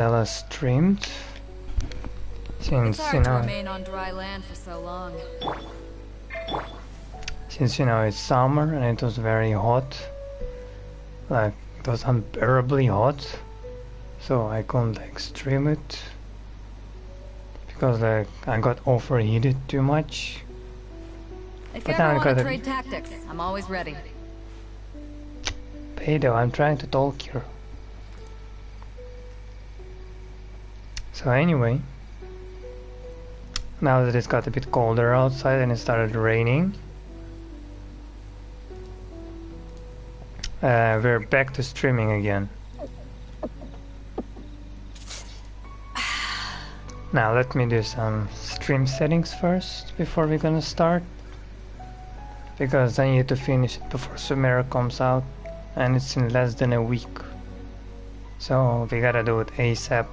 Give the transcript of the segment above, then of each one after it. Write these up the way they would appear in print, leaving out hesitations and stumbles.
Ella streamed since it's hard to remain on dry land for so long. Since it's summer and it was very hot, like it was unbearably hot, so I couldn't like stream it because like I got overheated too much. If you ever want to trade tactics, I'm always ready. Pedo, I'm trying to talk here. So anyway, now that it's got a bit colder outside and it started raining, we're back to streaming again. Now let me do some stream settings first before we're gonna start, because I need to finish it before Sumera comes out and it's in less than a week, so we gotta do it ASAP.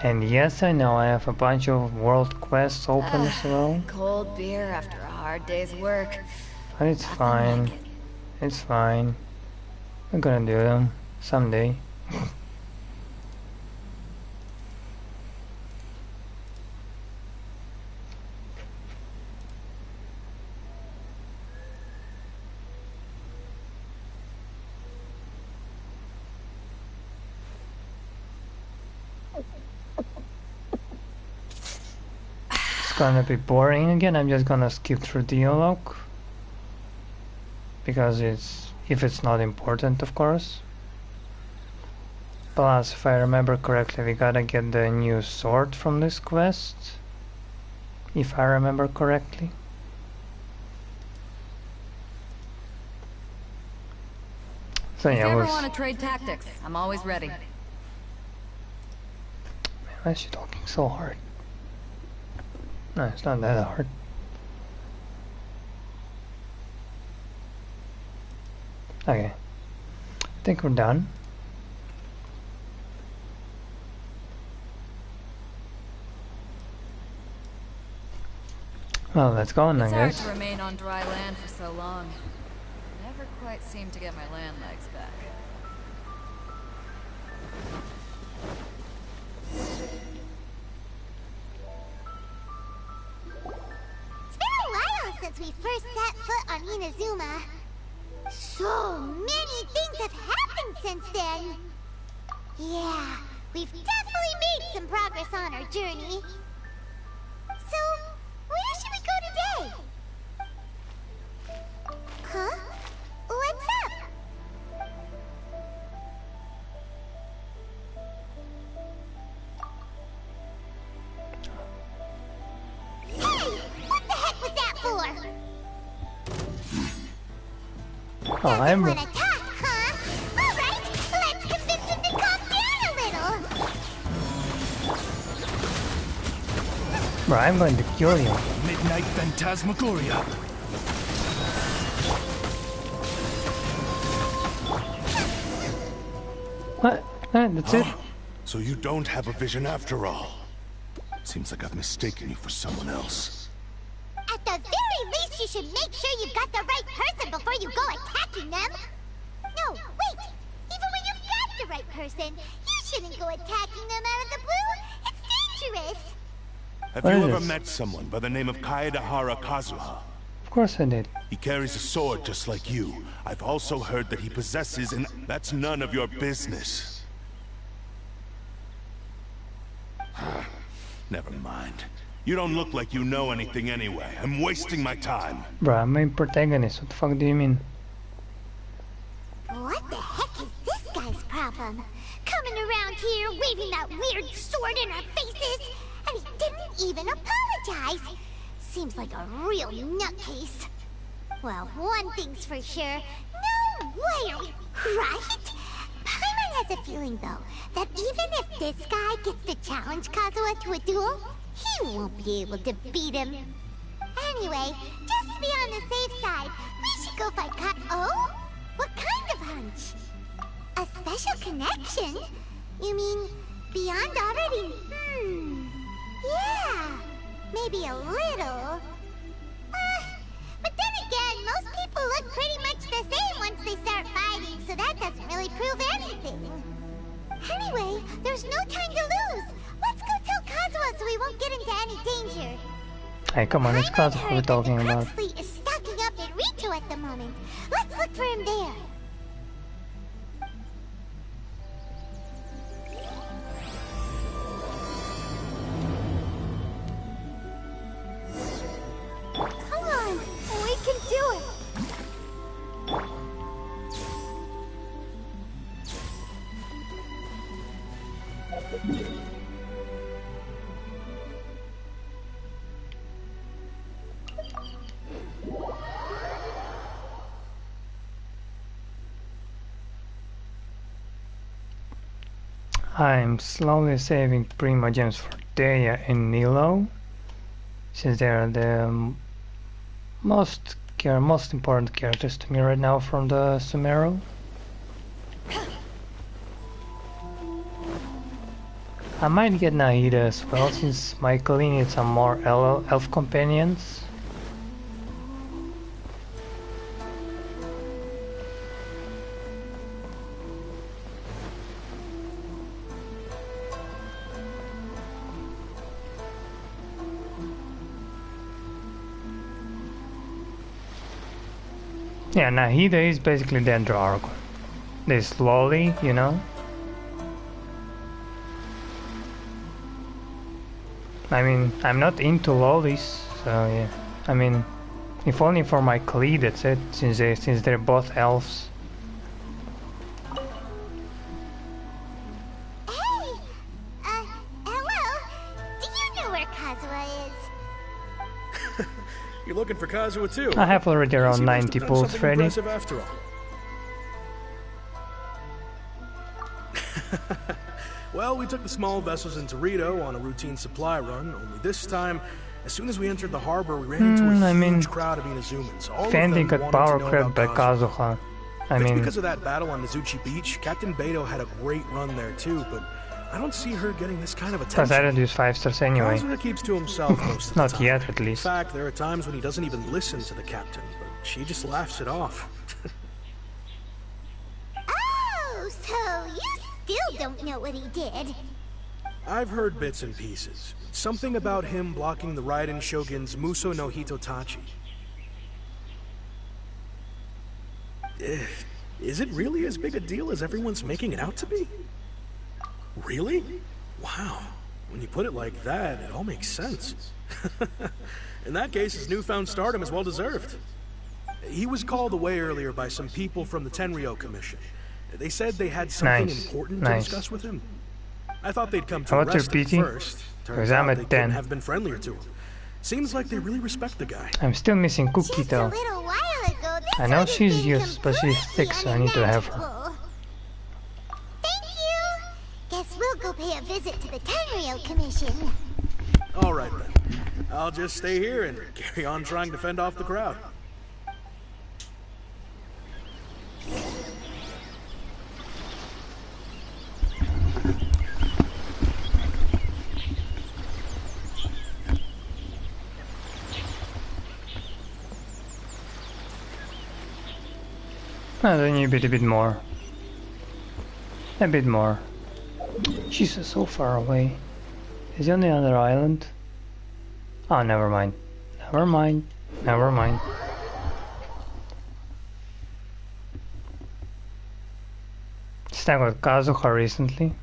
And yes, I know I have a bunch of world quests open as well. Cold beer after a hard day's work. But it's fine. It's fine. We're gonna do them someday. It's gonna be boring again. I'm just gonna skip through dialogue because if it's not important, of course. Plus, if I remember correctly, we gotta get the new sword from this quest, if I remember correctly. So yeah, if you ever want to trade tactics, I'm always ready. Man, why is she talking so hard? No, it's not that hard. Okay, I think we're done. Well, let's go on, I guess. It's hard to remain on dry land for so long. Never quite seem to get my land legs back. It's been a while since we first set foot on Inazuma. So many things have happened since then. Yeah, we've definitely made some progress on our journey. So, where should we go today? Huh? What's up? Hey! What the heck was that for? Oh, I'm... Wanna talk, huh? Alright, let's convince him to calm down a little. Bro, I'm going to kill you. Midnight Phantasmagoria. What? That's it? So you don't have a vision after all. Seems like I've mistaken you for someone else. At the very least, you should make sure you've got the right person before you go attacking them. No, wait! Even when you've got the right person, you shouldn't go attacking them out of the blue. It's dangerous. Have What you is ever this? met someone by the name of Kaedahara Kazuha? Of course I did. He carries a sword just like you. I've also heard that he possesses an... That's none of your business. Never mind. You don't look like you know anything anyway. I'm wasting my time. Bro, I'm main protagonist. What the fuck do you mean? What the heck is this guy's problem? Coming around here, waving that weird sword in our faces, and he didn't even apologize. Seems like a real nutcase. Well, one thing's for sure. No way are we... Right? Paimon has a feeling, though, that even if this guy gets to challenge Kazuha to a duel, he won't be able to beat him. Anyway, just to be on the safe side, we should go fight Oh? What kind of hunch? A special connection? You mean beyond already? Yeah, maybe a little. But then again, most people look pretty much the same once they start fighting, so that doesn't really prove anything. There's no time to lose. Let's go tell Kazuha so we won't get into any danger. Hey, come on, it's Kazuha we're talking about. The fleet is stocking up at Rito at the moment. Let's look for him there. Come on, we can do it. I'm slowly saving Primogems for Deya and Nilo, since they are the most important characters to me right now from the Sumeru. I might get Nahida as well, since Michael needs some more elf companions. Yeah, Nahida is basically Dendro Argon. They slowly, you know. I mean, I'm not into lollies, so yeah. I mean, if only for my Klee, that's it, since they're both elves. Hey! Hello? Do you know where Kazuha is? You're looking for Kazuha too. I have already around He must 90 have done pulls something ready. impressive after all. Well, we took the small vessels into Rito on a routine supply run, only this time, as soon as we entered the harbor, we ran into a huge crowd of Inazumans. All Fending of them got wanted power to know crept by about Kazuha. Kazuha. I It's mean, because of that battle on Nizuchi Beach, Captain Beto had a great run there too, but I don't see her getting this kind of because attention. I don't use 5 stars anyway. Kazuha keeps to himself most of the Not time. yet, at least. In fact, there are times when he doesn't even listen to the captain, but she just laughs it off. Oh, so you still don't know what he did. I've heard bits and pieces. Something about him blocking the Raiden Shogun's Muso no Hitotachi. Is it really as big a deal as everyone's making it out to be? Really? Wow. When you put it like that, it all makes sense. In that case, his newfound stardom is well deserved. He was called away earlier by some people from the Tenryo Commission. They said they had something important to discuss with him. I thought they'd come to arrest him first. Turns out they couldn't have been friendlier to him. Seems like they really respect the guy. I'm still missing Cookie though. Just a little while ago, this I know would have she's been useless, but she's thick, so I need to have her. unimaginable. Thank you. Guess we'll go pay a visit to the Tenryo Commission. All right then. I'll just stay here and carry on trying to fend off the crowd. I need a bit more. A bit more. Jesus, so far away. Is he on the other island? Oh, never mind. Never mind. Never mind. I got Kazuha recently.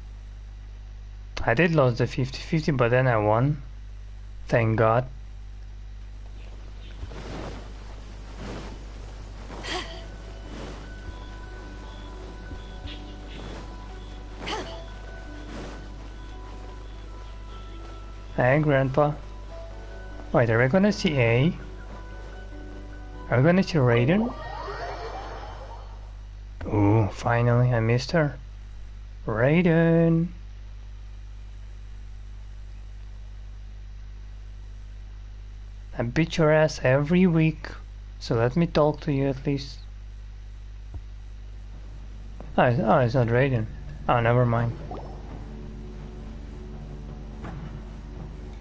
I did lose the 50-50, but then I won. Thank God. Hey, Grandpa. Wait, are we gonna see A? Are we gonna see Raiden? Ooh, finally, I missed her. Raiden! I beat your ass every week, so let me talk to you at least. Oh, it's not Raiden. Oh, never mind.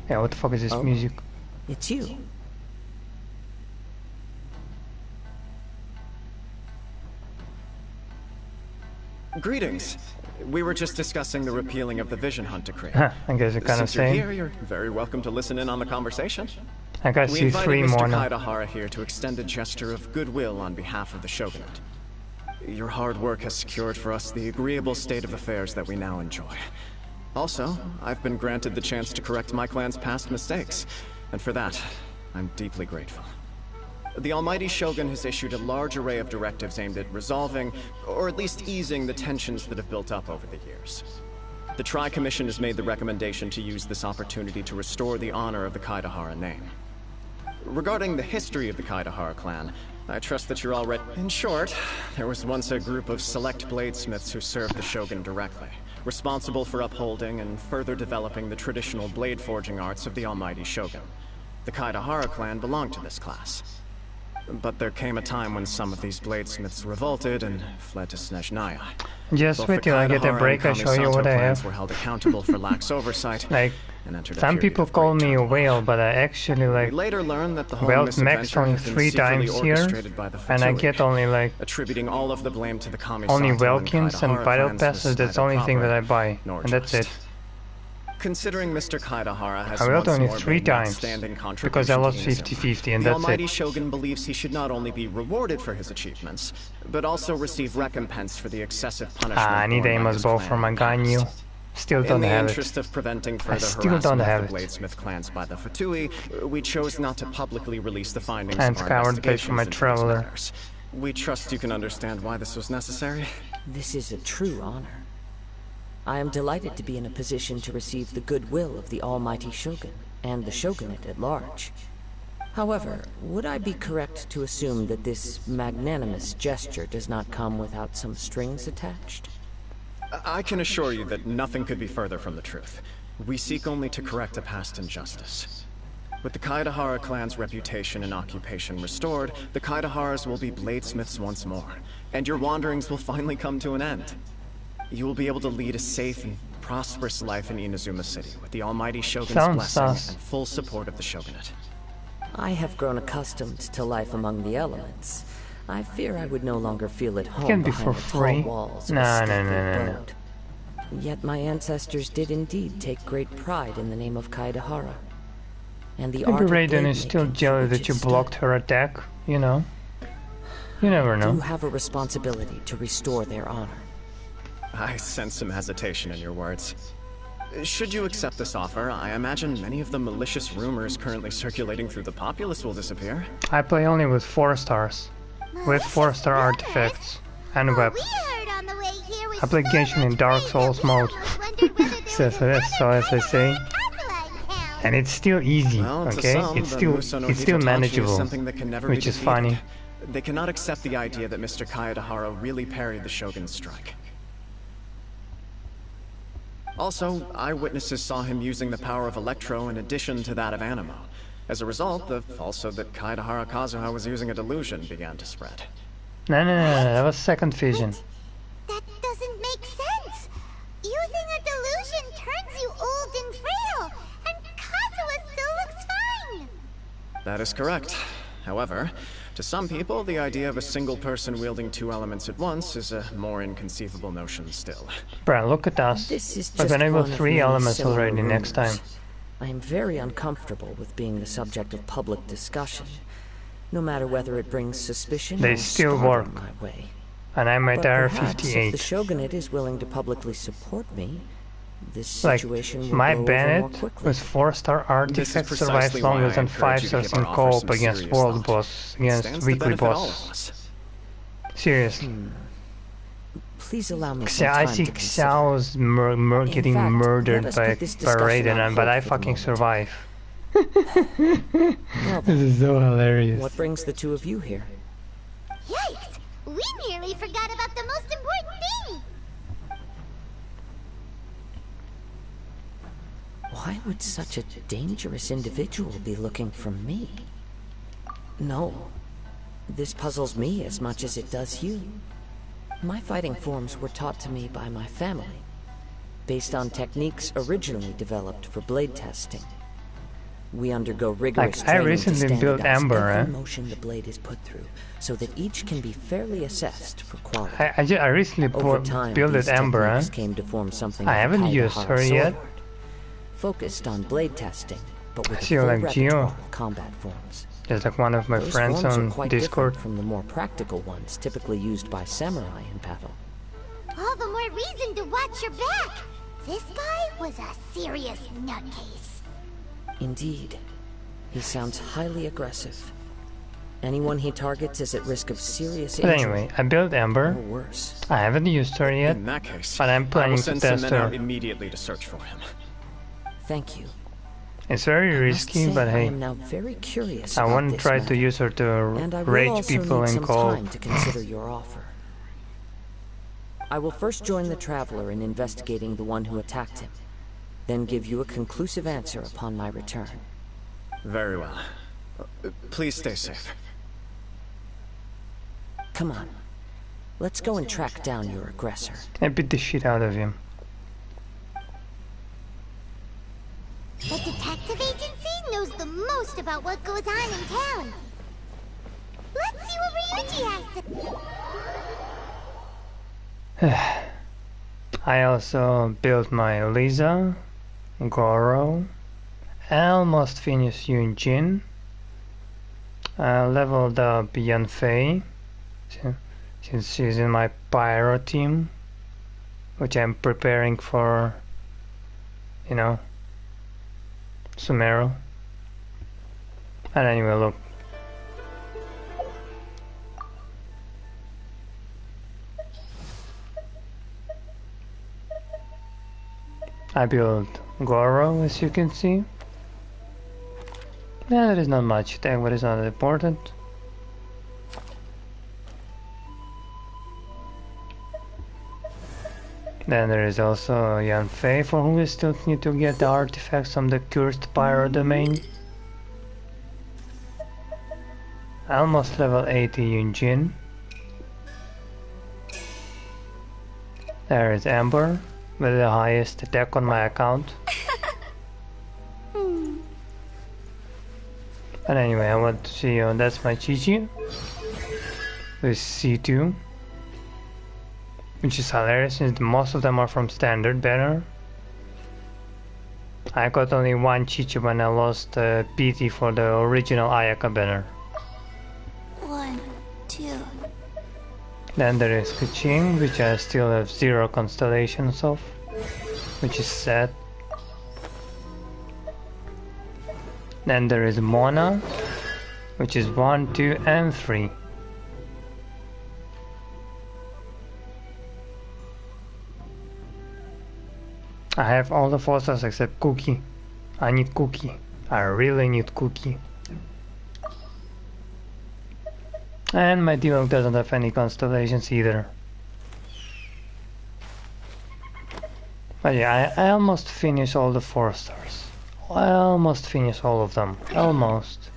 Yeah, what the fuck is this music? It's you. Greetings. We were just discussing the repealing of the Vision Hunt decree. I guess you're kind of Since you're saying. here, you're very welcome to listen in on the conversation. I got We see invited 3 Mr. more now. Kaidahara here to extend a gesture of goodwill on behalf of the Shogunate. Your hard work has secured for us the agreeable state of affairs that we now enjoy. Also, I've been granted the chance to correct my clan's past mistakes, and for that, I'm deeply grateful. The Almighty Shogun has issued a large array of directives aimed at resolving, or at least easing, the tensions that have built up over the years. The Tri-Commission has made the recommendation to use this opportunity to restore the honor of the Kaidahara name. Regarding the history of the Kaidahara clan, I trust that you're all ready. In short, there was once a group of select bladesmiths who served the Shogun directly, responsible for upholding and further developing the traditional blade forging arts of the Almighty Shogun. The Kaidahara clan belonged to this class. But there came a time when some of these bladesmiths revolted and fled to Snezhnaya. Just Both wait the till I get a Kaidahara break, I and show you Kamisato what I clans have. were held accountable for lax oversight Like, and entered a some period people of call great me a turmoil. whale, but I actually We like later learned that the whole welt misadventure max only had been 3 secretly times here, orchestrated by the and I Fatui, get only like attributing all of the blame to the Kamisato only and Welkins and Kaidahara battle clans passes. was That's the neither only thing that proper I buy, nor and that's it. just. Considering Mr. Kaidahara has I welt once only more 3 made an times outstanding because contribution I to lost Inazuma, 50-50, and the that's Almighty it. Shogun believes he should not only be rewarded for his achievements, but also receive recompense for the excessive punishment I need borne by Amos his bow clan for in my the guy past. new. Still In don't the have it. interest of preventing further still don't harassment have of the it. bladesmith clans by the Fatui, we chose not to publicly release the findings And of our scoured the place for investigations my into these traveler. matters. We trust you can understand why this was necessary. This is a true honor. I am delighted to be in a position to receive the goodwill of the Almighty Shogun, and the Shogunate at large. However, would I be correct to assume that this magnanimous gesture does not come without some strings attached? I can assure you that nothing could be further from the truth. We seek only to correct a past injustice. With the Kaidahara clan's reputation and occupation restored, the Kaidaharas will be bladesmiths once more, and your wanderings will finally come to an end. You will be able to lead a safe and prosperous life in Inazuma City, with the Almighty Shogun's Sounds blessing sus. and full support of the Shogunate. I have grown accustomed to life among the elements. I fear I would no longer feel at home can be behind for the tall free. walls of No, a no, stately no, no, no. abode. Yet my ancestors did indeed take great pride in the name of Kaidahara. And the Maybe art of Raiden blade is still making for jealous which that it you stood. blocked her attack, you know? You never You know. have a responsibility to restore their honor. I sense some hesitation in your words. Should you accept this offer, I imagine many of the malicious rumors currently circulating through the populace will disappear. I play only with 4 stars. With 4-star artifacts and What we weapons. heard on the way here was I play so Genshin in much Dark praise Souls that we mode. almost wondered whether there So was as another I say. Kaidahara castle in town. And it's still easy, Well, to okay? some, It's the still Muso no it's still Hitotachi manageable, is something that can never which be is defeated. funny. They cannot accept the idea that Mr. Kaidahara really parried the Shogun's strike. Also, eyewitnesses saw him using the power of Electro in addition to that of Animo. As a result, the falsehood that Kaidahara Kazuha was using a delusion began to spread. No, that was second vision. That doesn't make sense. Using a delusion turns you old and frail, and Kazuha still looks fine. That is correct. However, to some people, the idea of a single person wielding 2 elements at once is a more inconceivable notion still. Bruh, look at us. This is We're just gonna one go of 3 many elements similar already next time. rumors. I am very uncomfortable with being the subject of public discussion, no matter whether it brings suspicion They or still stardom work. my way. And I'm at But hour perhaps if the 58. Shogunate is willing to publicly support me, this Like, situation will my blow over more Bennett quickly. with 4-star artifacts survives precisely why longer I than encourage 5 you to stars give in our offer co-op some against serious world thought. boss, It against stands to weekly benefit all of boss. us. Seriously. Please allow me some I time see to consider. Xiao's In getting fact, murdered let us by put this discussion Raiden, on but hold I for the fucking moment. survive. Well, This is so hilarious. what brings the two of you here? Yikes! We nearly forgot about the most important thing. Why would such a dangerous individual be looking for me? No. This puzzles me as much as it does you. My fighting forms were taught to me by my family, based on techniques originally developed for blade testing. We undergo rigorous I training to recently built standardize Amber, every motion the blade is put through, so that each can be fairly assessed for quality. I recently Over time, built these Amber, techniques came to form something I of a haven't Kaida used Hara her sword yet. art, focused on blade testing, but with a See, full like repertoire Gio. of combat forms. There's like one of my Those friends forms are on quite Discord. different from the more practical ones typically used by samurai in battle. All the more reason to watch your back. This guy was a serious nutcase. Indeed. He sounds highly aggressive. Anyone he targets is at risk of serious But injury. anyway, I built Or Amber. worse. I haven't used her yet, In that case, but I'm I planning will to send some test men her. out immediately to search for him. Thank you. It's very I must risky, say, but I hey, am now very curious I about want to this try matter, to use her to and I will rage also people need in some Call. time to consider your offer. I will first join the Traveler in investigating the one who attacked him, then give you a conclusive answer upon my return. Very well. Please stay safe. Come on. Let's go and track down your aggressor. I beat the shit out of him. The detective agency knows the most about what goes on in town. Let's see what Ryuji has to... I also built my Lisa, Goro, almost finished Yunjin, leveled up Yanfei, since she's in my Pyro team, which I'm preparing for, you know, Sumeru. And anyway, look. I built Goro, as you can see. Yeah, there is not much there, but it's not important. Then there is also Yanfei, for whom we still need to get the artifacts from the cursed Pyro domain. Almost level 80 Yunjin. There is Amber, with the highest attack on my account. But anyway, I want to see you. That's my Chi-Chi with C2, which is hilarious since most of them are from standard banner. I got only one Chi-Chi when I lost PT for the original Ayaka banner. 1, 2... Then there is Kuching, which I still have 0 constellations of, which is sad. Then there is Mona, which is 1, 2, and 3. I have all the 4 stars except Cookie. I need Cookie. I really need Cookie. And my Dialog doesn't have any constellations either. But yeah, I almost finished all the 4 stars. I almost finished all of them. Almost.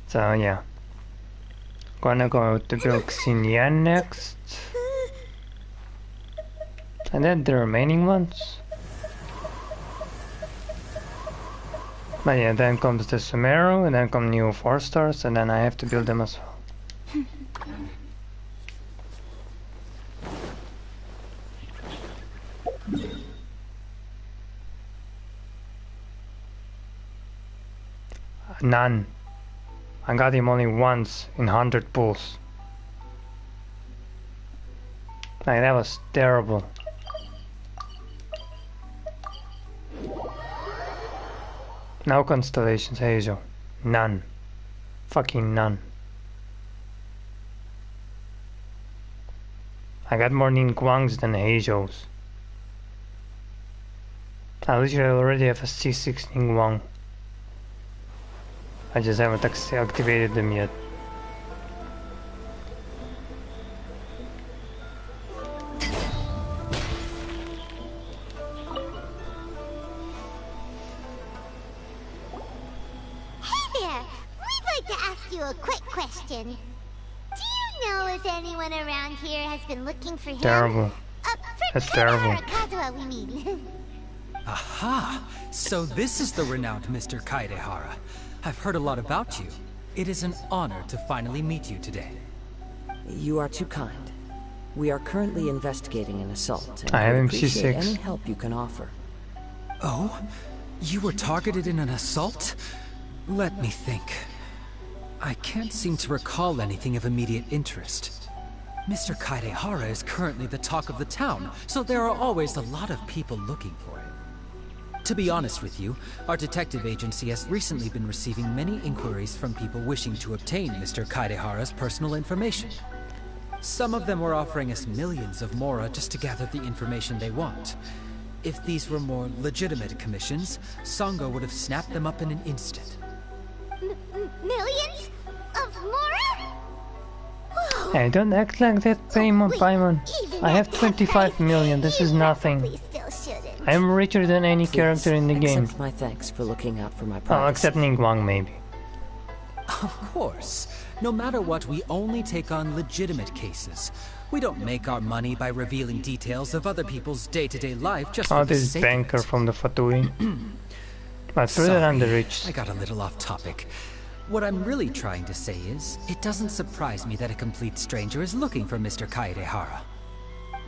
So yeah. Gonna go to build Xinyan next. And then the remaining ones. But yeah, then comes the Sumeru, and then come new 4 stars, and then I have to build them as well. None. I got him only once in 100 pulls. Like, that was terrible. No constellations, Heijo. None. Fucking none. I got more Ningguangs than Heijos. I literally already have a C6 Ningguang. I just haven't activated them yet. A quick question. Do you know if anyone around here has been looking for him? Terrible. That's terrible. Kazuha, we mean. Aha! So this is the renowned Mr. Kaedehara. I've heard a lot about you. It is an honor to finally meet you today. You are too kind. We are currently investigating an assault, and I have would him appreciate C6. any help you can offer. Oh? You were targeted in an assault? Let me think. I can't seem to recall anything of immediate interest. Mr. Kaedehara is currently the talk of the town, so there are always a lot of people looking for him. To be honest with you, our detective agency has recently been receiving many inquiries from people wishing to obtain Mr. Kaedehara's personal information. Some of them were offering us millions of mora just to gather the information they want. If these were more legitimate commissions, Sango would have snapped them up in an instant. Millions of mora? Whoa. Hey, don't act like that, Paimon. Even I have at that 25 price, million, this is you nothing. probably still shouldn't. I am richer than any Please, character in the game. accept my thanks for looking out for my Oh, privacy. except Ningguang, maybe. Of course. No matter what, we only take on legitimate cases. We don't make our money by revealing details of other people's day-to-day life just Oh, for the this sake banker of it. from the Fatui. But through that I'm the rich. I got a little off topic. What I'm really trying to say is, it doesn't surprise me that a complete stranger is looking for Mr. Kaedehara.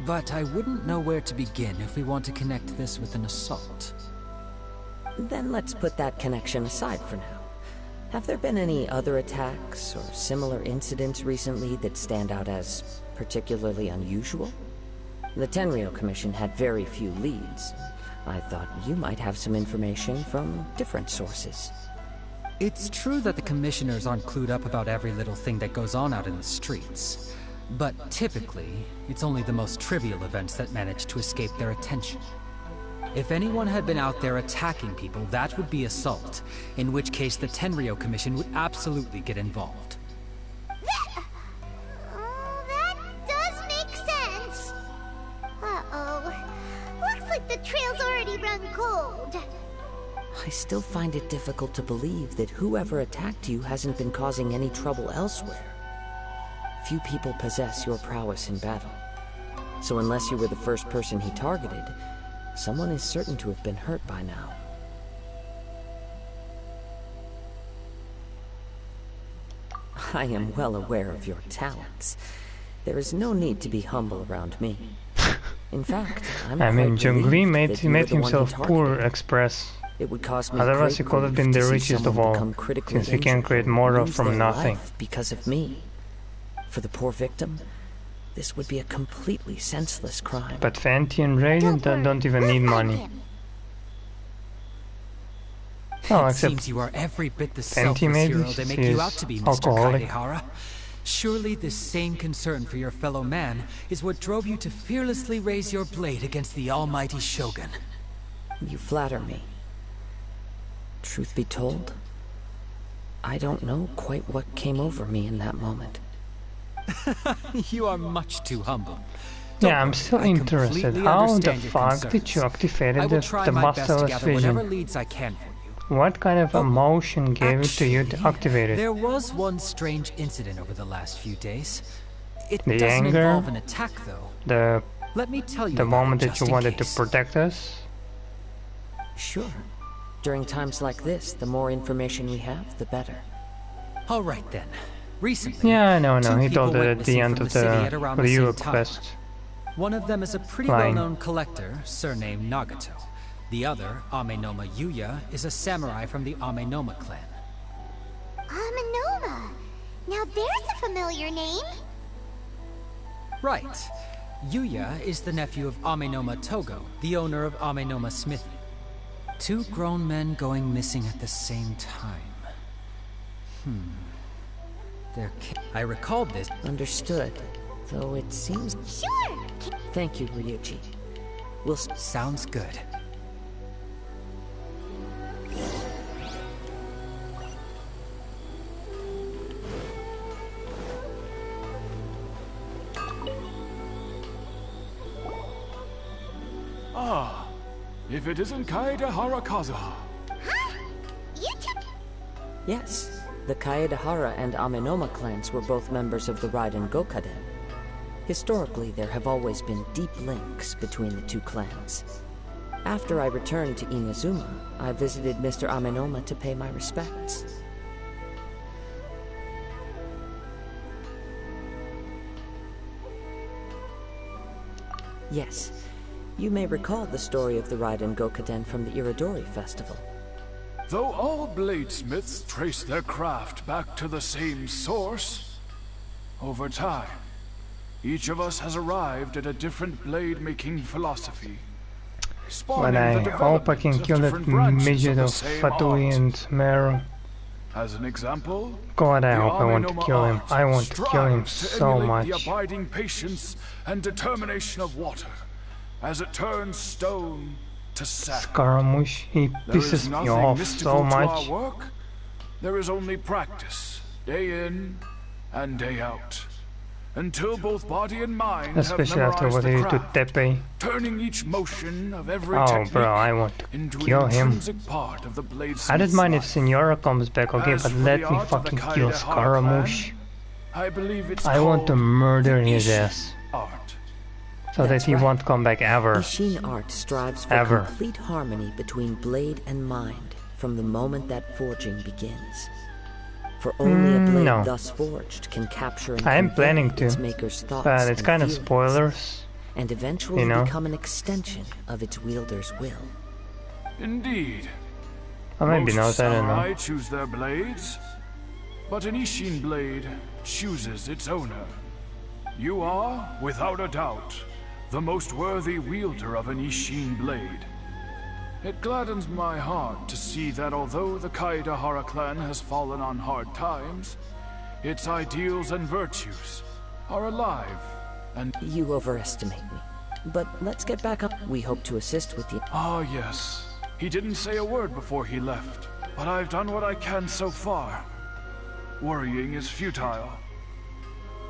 But I wouldn't know where to begin if we want to connect this with an assault. Then let's put that connection aside for now. Have there been any other attacks or similar incidents recently that stand out as particularly unusual? The Tenryou Commission had very few leads. I thought you might have some information from different sources. It's true that the commissioners aren't clued up about every little thing that goes on out in the streets. But typically, it's only the most trivial events that manage to escape their attention. If anyone had been out there attacking people, that would be assault, in which case the Tenryou Commission would absolutely get involved. That does make sense. Uh-oh. Looks like the trail's already run cold. I still find it difficult to believe that whoever attacked you hasn't been causing any trouble elsewhere. Few people possess your prowess in battle. So unless you were the first person he targeted, someone is certain to have been hurt by now. I am well aware of your talents. There is no need to be humble around me. In fact, I'm I mean, quite Zhongli relieved made, that you were made the one he himself poor targeted. express. It would cost me Otherwise he great could have grief been to the see richest of someone all, become critically since he can injured create or mora lose from their nothing. life because of me. For the poor victim, this would be a completely senseless crime. But Fenty and Radiant don't even need money. Oh, It except seems you are every bit the Fenty selfless maybe, hero they make she you is out to be, Mr. alcoholic. Kaedehara. Surely this same concern for your fellow man is what drove you to fearlessly raise your blade against the almighty Shogun. You flatter me. Truth be told, I don't know quite what came over me in that moment. You are much too humble. Yeah, I'm still I interested. completely How the understand your fuck did concerns. you activate I the will try my best to masterless gather whatever vision? leads I can for you. What kind of emotion gave it to you to Actually, activate it? There was one strange incident over the last few days. It The doesn't anger? involve an attack, though. The Let me tell you the about moment it that just you in wanted to case. protect us? Sure. During times like this, the more information we have, the better. All right then. Recently, Yeah, I know, two he people told it went at the missing end from of the city at around the Ryu same time. quest. One of them is a pretty Flying. well-known collector, surnamed Nagato. The other, Amenoma Yuya, is a samurai from the Amenoma clan. Amenoma. Now there's a familiar name. Right. Yuya is the nephew of Amenoma Togo, the owner of Amenoma Smithy. Two grown men going missing at the same time. I recalled this. Understood. Though it seems... Sure. Thank you, Ryuji. We'll... Sounds good. Ah, if it isn't Kaedehara Kazuha. Huh? You two... Yes. The Kaedehara and Amenoma clans were both members of the Raiden Gokaden. Historically, there have always been deep links between the two clans. After I returned to Inazuma, I visited Mr. Amenoma to pay my respects. Yes, you may recall the story of the Raiden Gokaden from the Iridori Festival. Though all bladesmiths trace their craft back to the same source, over time, each of us has arrived at a different blade-making philosophy. But I hope I can kill that midget of Fatui and Meru. As an example, God, I hope I want to kill him. I want to kill him so much. The abiding patience and determination of water, as it turns stone to sand. Scaramouche, he pisses me off so much. There is only practice, day in and day out, until both body and mind especially have after what he did to Tepe. Turning each motion of every Oh bro, I want to kill him. Part of the I don't mind if Senora comes back, okay, but let me fucking kill Scaramouche. I want to murder his ass. So that he won't come back ever. Ishin art strives for complete harmony between blade and mind from the moment that forging begins. For only a blade thus forged can capture and I am planning its to, maker's thoughts but it's kind of feelings, spoilers. And eventually become an extension of its wielder's will. Indeed. Or maybe not, I don't samurai know. choose their blades, but an Ishin blade chooses its owner. You are, without a doubt, the most worthy wielder of an Ishin blade. It gladdens my heart to see that although the Kaedahara clan has fallen on hard times, its ideals and virtues are alive and... You overestimate me. But let's get back up. We hope to assist with you. Ah, yes. He didn't say a word before he left, but I've done what I can so far. Worrying is futile.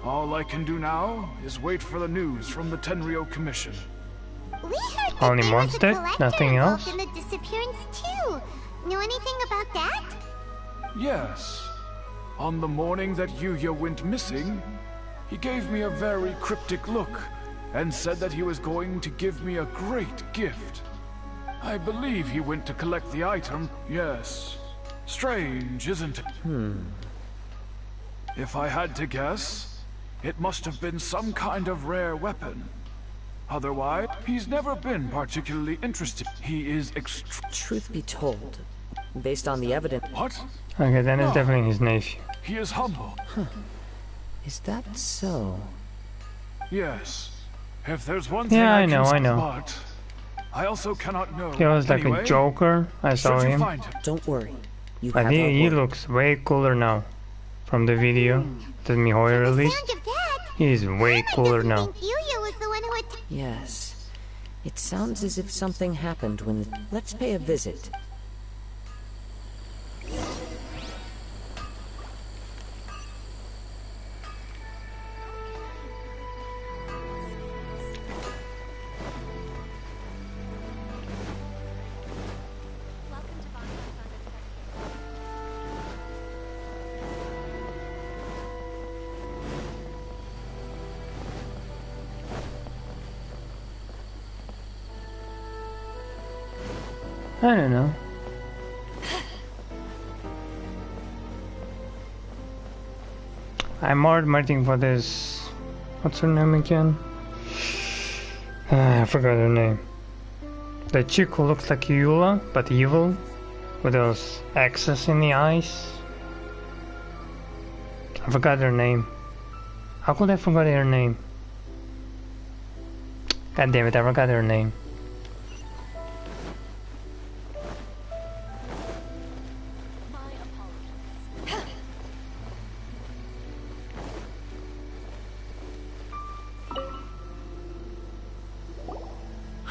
All I can do now is wait for the news from the Tenryo Commission. We heard that Only there was a monster? collector Nothing involved else? in the disappearance too. Know anything about that? Yes. On the morning that Yuya went missing, he gave me a very cryptic look and said that he was going to give me a great gift. I believe he went to collect the item. Yes. Strange, isn't it? If I had to guess, it must have been some kind of rare weapon. Otherwise, he's never been particularly interested. He is Truth be told, based on the evidence... What? Okay, then it's definitely his nephew. He is humble. Is that so? Yes. If there's one thing Yeah, I can know, say, I know. But I also cannot know. He was like Anyway, a Joker, I saw should you him. find him? Don't worry. You But have our he word. looks way cooler now. From the video that Mihoyo released. Sound of that, He's way cooler now. think Yuya was the one who had... Yes. It sounds as if something happened when... Let's pay a visit. I don't know. I'm more waiting for this. What's her name again? I forgot her name. The chick who looks like Eula, but evil, with those X's in the eyes. I forgot her name. How could I forget her name? God damn it, I forgot her name.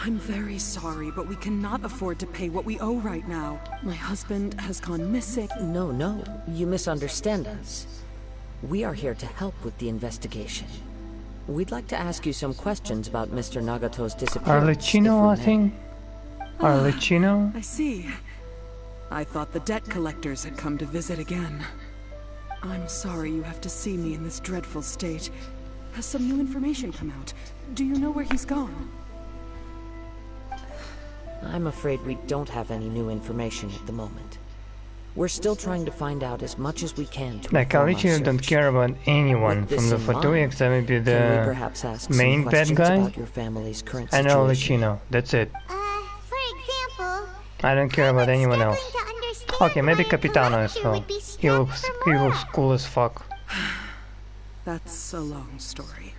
I'm very sorry, but we cannot afford to pay what we owe right now. My husband has gone missing. No, you misunderstand us. We are here to help with the investigation. We'd like to ask you some questions about Mr. Nagato's disappearance. Arlecchino, I think? Arlecchino? I see. I thought the debt collectors had come to visit again. I'm sorry you have to see me in this dreadful state. Has some new information come out? Do you know where he's gone? I'm afraid we don't have any new information at the moment. We're still trying to find out as much as we can to like, I literally don't care about anyone from the Fatui except maybe the main bad guy. And I'll let you know. That's it. For example, I don't care about anyone else. Okay, maybe Capitano as well. He looks cool as fuck. That's a long story.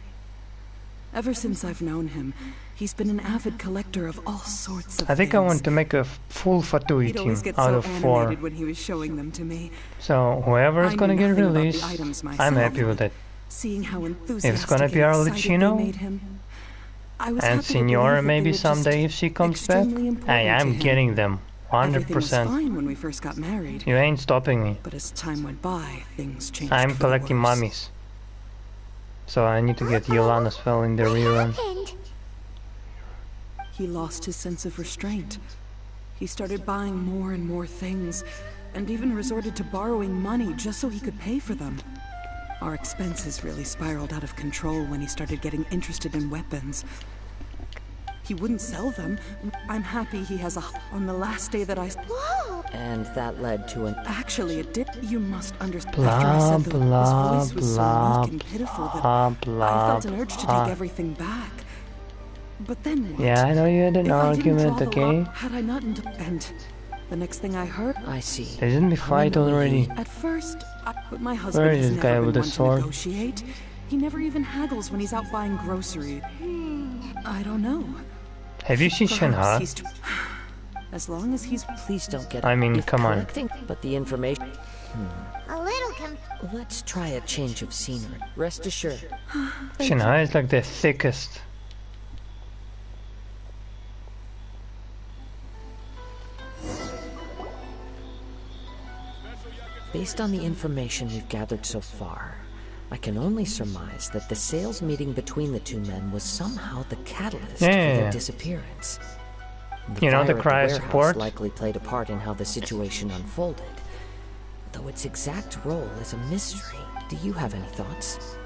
Ever since I've known him, he's been an avid collector of all sorts of I think things. I want to make a full Fatui team out of 4. When he was showing them to me. So whoever is gonna get released, I'm happy with it. Seeing how if it's gonna be Arlecchino and Signora maybe someday if she comes back, hey, I'm getting them 100%. Fine when we first got married. You ain't stopping me. But as time went by, things changed. I'm collecting mummies. So I need to get Yolan as well in the rerun. He lost his sense of restraint. He started buying more and more things, and even resorted to borrowing money just so he could pay for them. Our expenses really spiraled out of control when he started getting interested in weapons. He wouldn't sell them. I'm happy he has a on the last day that I... Whoa! And that led to an... Actually, it did. You must understand. Blah, After I said blah, his voice was blah, so weak and pitiful that blah, I felt an urge to take everything back. But then what? Yeah, I know you had an If argument, I didn't draw the okay? law, had I not and the next thing I heard... I see. Didn't we fight already? At first, but my husband Where is has this guy never with been the one to sword? negotiate. He never even haggles when he's out buying groceries. I don't know. Have you seen Perhaps Shenhe? he's as long as he's... Please don't get... I mean, if come on. collecting, but the information... A little Let's try a change of scenery. Rest assured. Shenhe is like the thickest. Based on the information we've gathered so far, I can only surmise that the sales meeting between the two men was somehow the catalyst for their disappearance. The You know, the fire at cry of warehouse support? likely played a part in how the situation unfolded, though its exact role is a mystery. Do you have any thoughts?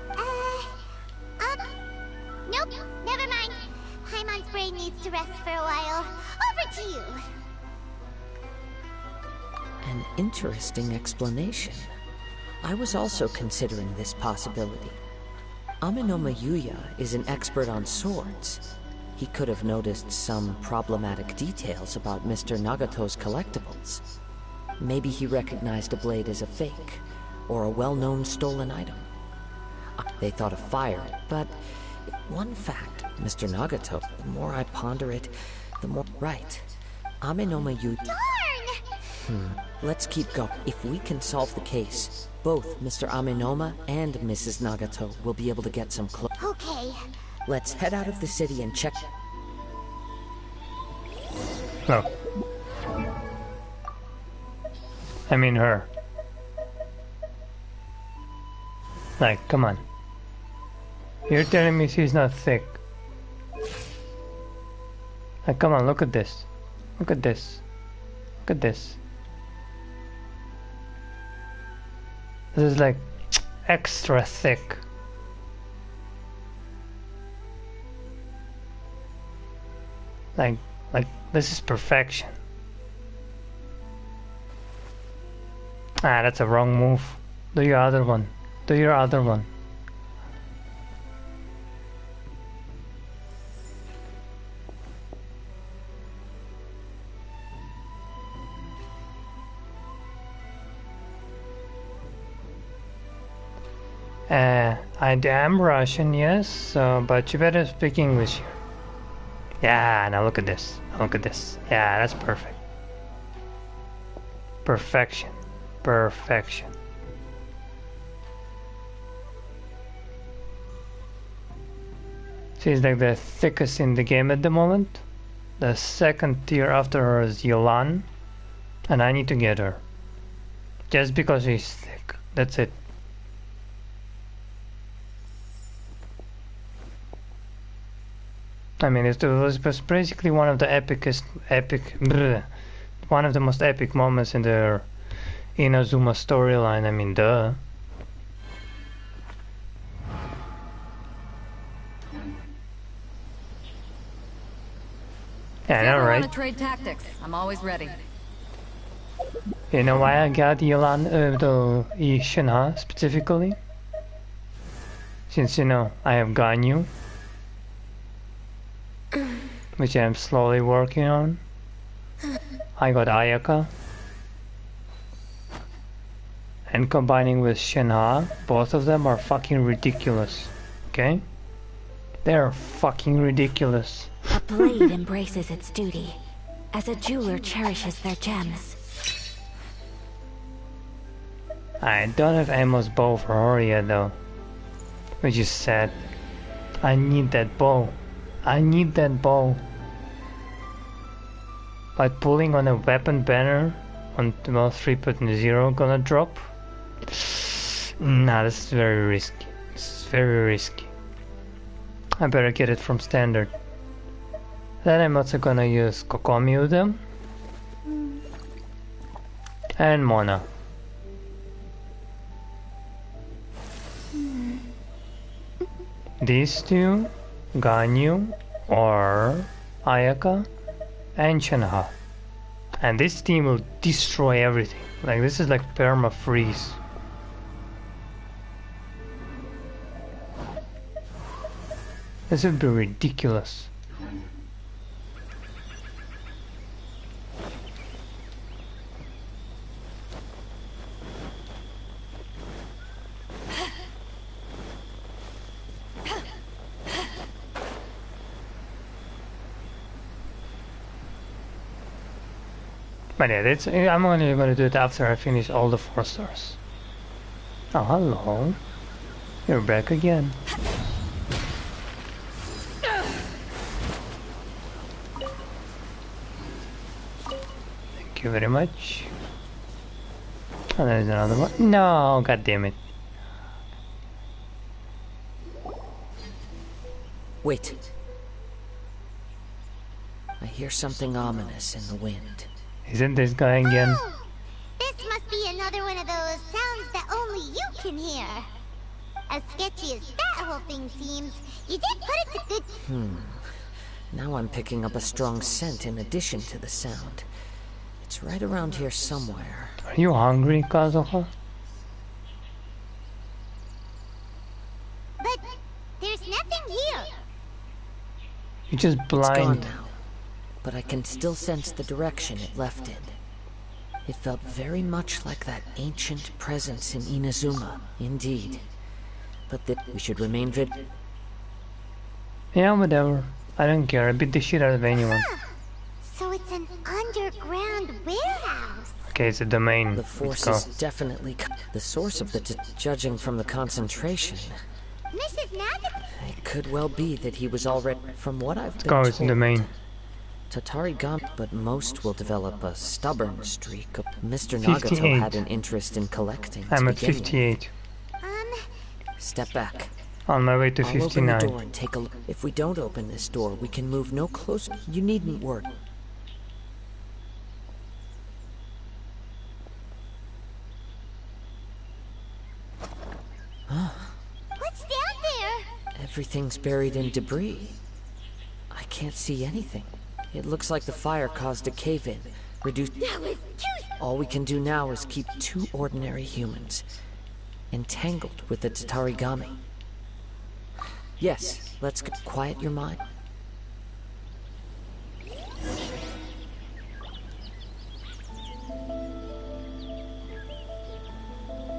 Nope, never mind. Paimon's brain needs to rest for a while. Over to you. An interesting explanation. I was also considering this possibility. Aminoma Yuya is an expert on swords. He could have noticed some problematic details about Mr. Nagato's collectibles. Maybe he recognized a blade as a fake, or a well-known stolen item. They thought of fire, but one fact, Mr. Nagato, the more I ponder it, the more... Right. Aminoma Yuya... Darn! Let's keep going. If we can solve the case, both Mr. Aminoma and Mrs. Nagato will be able to get some clothes. Okay. Let's head out of the city and check... No. I mean her. Like, come on. You're telling me she's not thick. Like, come on, look at this. Look at this. Look at this. This is like extra thick. Like this is perfection. Ah, that's a wrong move. Do your other one. Do your other one. I am Russian, yes, but you better speak English here. Yeah, now look at this. Look at this. Yeah, that's perfect. Perfection. Perfection. She's like the thickest in the game at the moment. The second tier after her is Yolan, and I need to get her. Just because she's thick. That's it. I mean, it was basically one of the one of the most epic moments in the Inazuma storyline. I mean, duh. Yeah, I If you know, ever right? want to trade tactics, I'm always ready. You know why I got the Shinha specifically? Since, you know, I have Ganyu, which I'm slowly working on. I got Ayaka. And combining with Shinha, both of them are fucking ridiculous. Okay? They're fucking ridiculous. A blade embraces its duty, as a jeweler cherishes their gems. I don't have Ammo's bow for her yet though. Which is sad. I need that bow. I need that bow. But pulling on a weapon banner on 3.0 gonna drop? Nah, this is very risky. This is very risky. I better get it from standard. Then I'm also gonna use Kokomi Udam and Mona. These two, Ganyu or Ayaka and Shinha. And this team will destroy everything. Like, this is like perma freeze. This would be ridiculous. But yeah, I'm only going to do it after I finish all the 4 stars. Oh, hello. You're back again. Thank you very much. And there's another one. No, god damn it. Wait. I hear something ominous in the wind. Isn't this guy again? Oh, this must be another one of those sounds that only you can hear. As sketchy as that whole thing seems, you did put it to good... Now I'm picking up a strong scent in addition to the sound. It's right around here somewhere. Are you hungry, Kazuha? But there's nothing here. You're just It's blind. gone now, but I can still sense the direction it left in. It felt very much like that ancient presence in Inazuma, indeed. But that we should remain Yeah, whatever. I don't care. I beat the shit out of anyone. So it's an underground warehouse. Okay, it's a domain. The Let's force go. is definitely the source of the judging from the concentration. Mrs. Nagata... It could well be that he was already, from what I've been Go, it's a told, domain. Tatarigami, but most will develop a stubborn streak. Mr. 58. Nagato had an interest in collecting. to I'm at begin with. 58. Step back. On my way to I'll open the 59. door and take a look. If we don't open this door, we can move no closer. You needn't worry. What's down there? Everything's buried in debris. I can't see anything. It looks like the fire caused a cave-in. Reduced. That was too... All we can do now is keep 2 ordinary humans entangled with the Tatarigami. Yes, let's quiet your mind.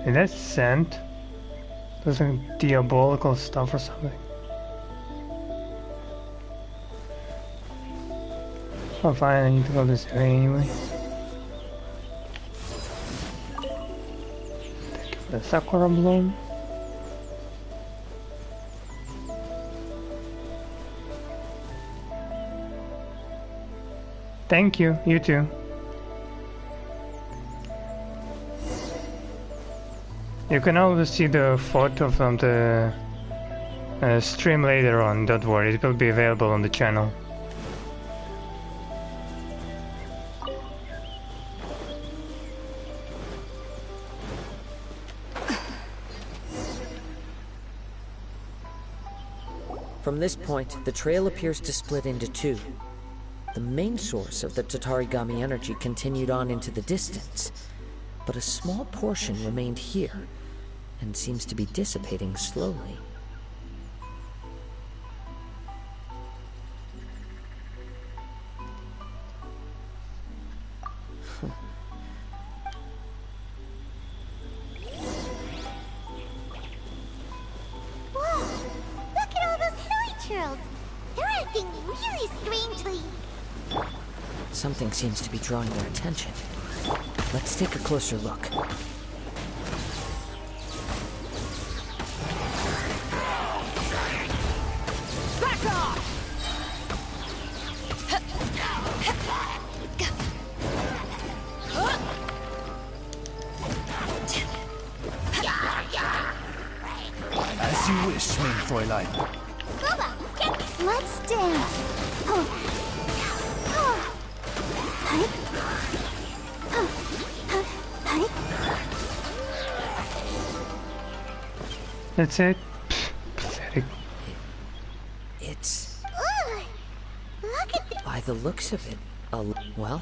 Is that scent? There's like diabolical stuff or something. Oh fine, I need to go this way anyway. Thank you for the Sakura Bloom. Thank you, you too. You can always see the photo from the stream later on, don't worry, it will be available on the channel. From this point, the trail appears to split into 2. the main source of the Tatarigami energy continued on into the distance, but a small portion remained here, and seems to be dissipating slowly. Something seems to be drawing their attention. Let's take a closer look. Back off! As you wish, mein Fräulein. Let's dance. That's it. Pathetic. It's... Look at By the looks of it, well...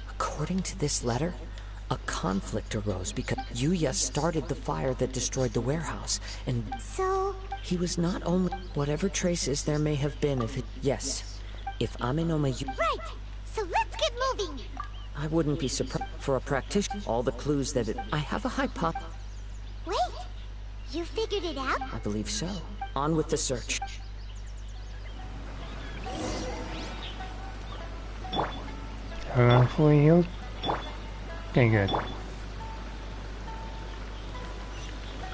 According to this letter, a conflict arose because Yuya started the fire that destroyed the warehouse, and so he was not only... Whatever traces there may have been of it... Yes, if Amenoma Yuya... right. So let's get moving. I wouldn't be surprised for a practitioner. All the clues that it... I have a hypothesis. Wait, you figured it out? I believe so. On with the search. Everyone fully healed? Okay, good.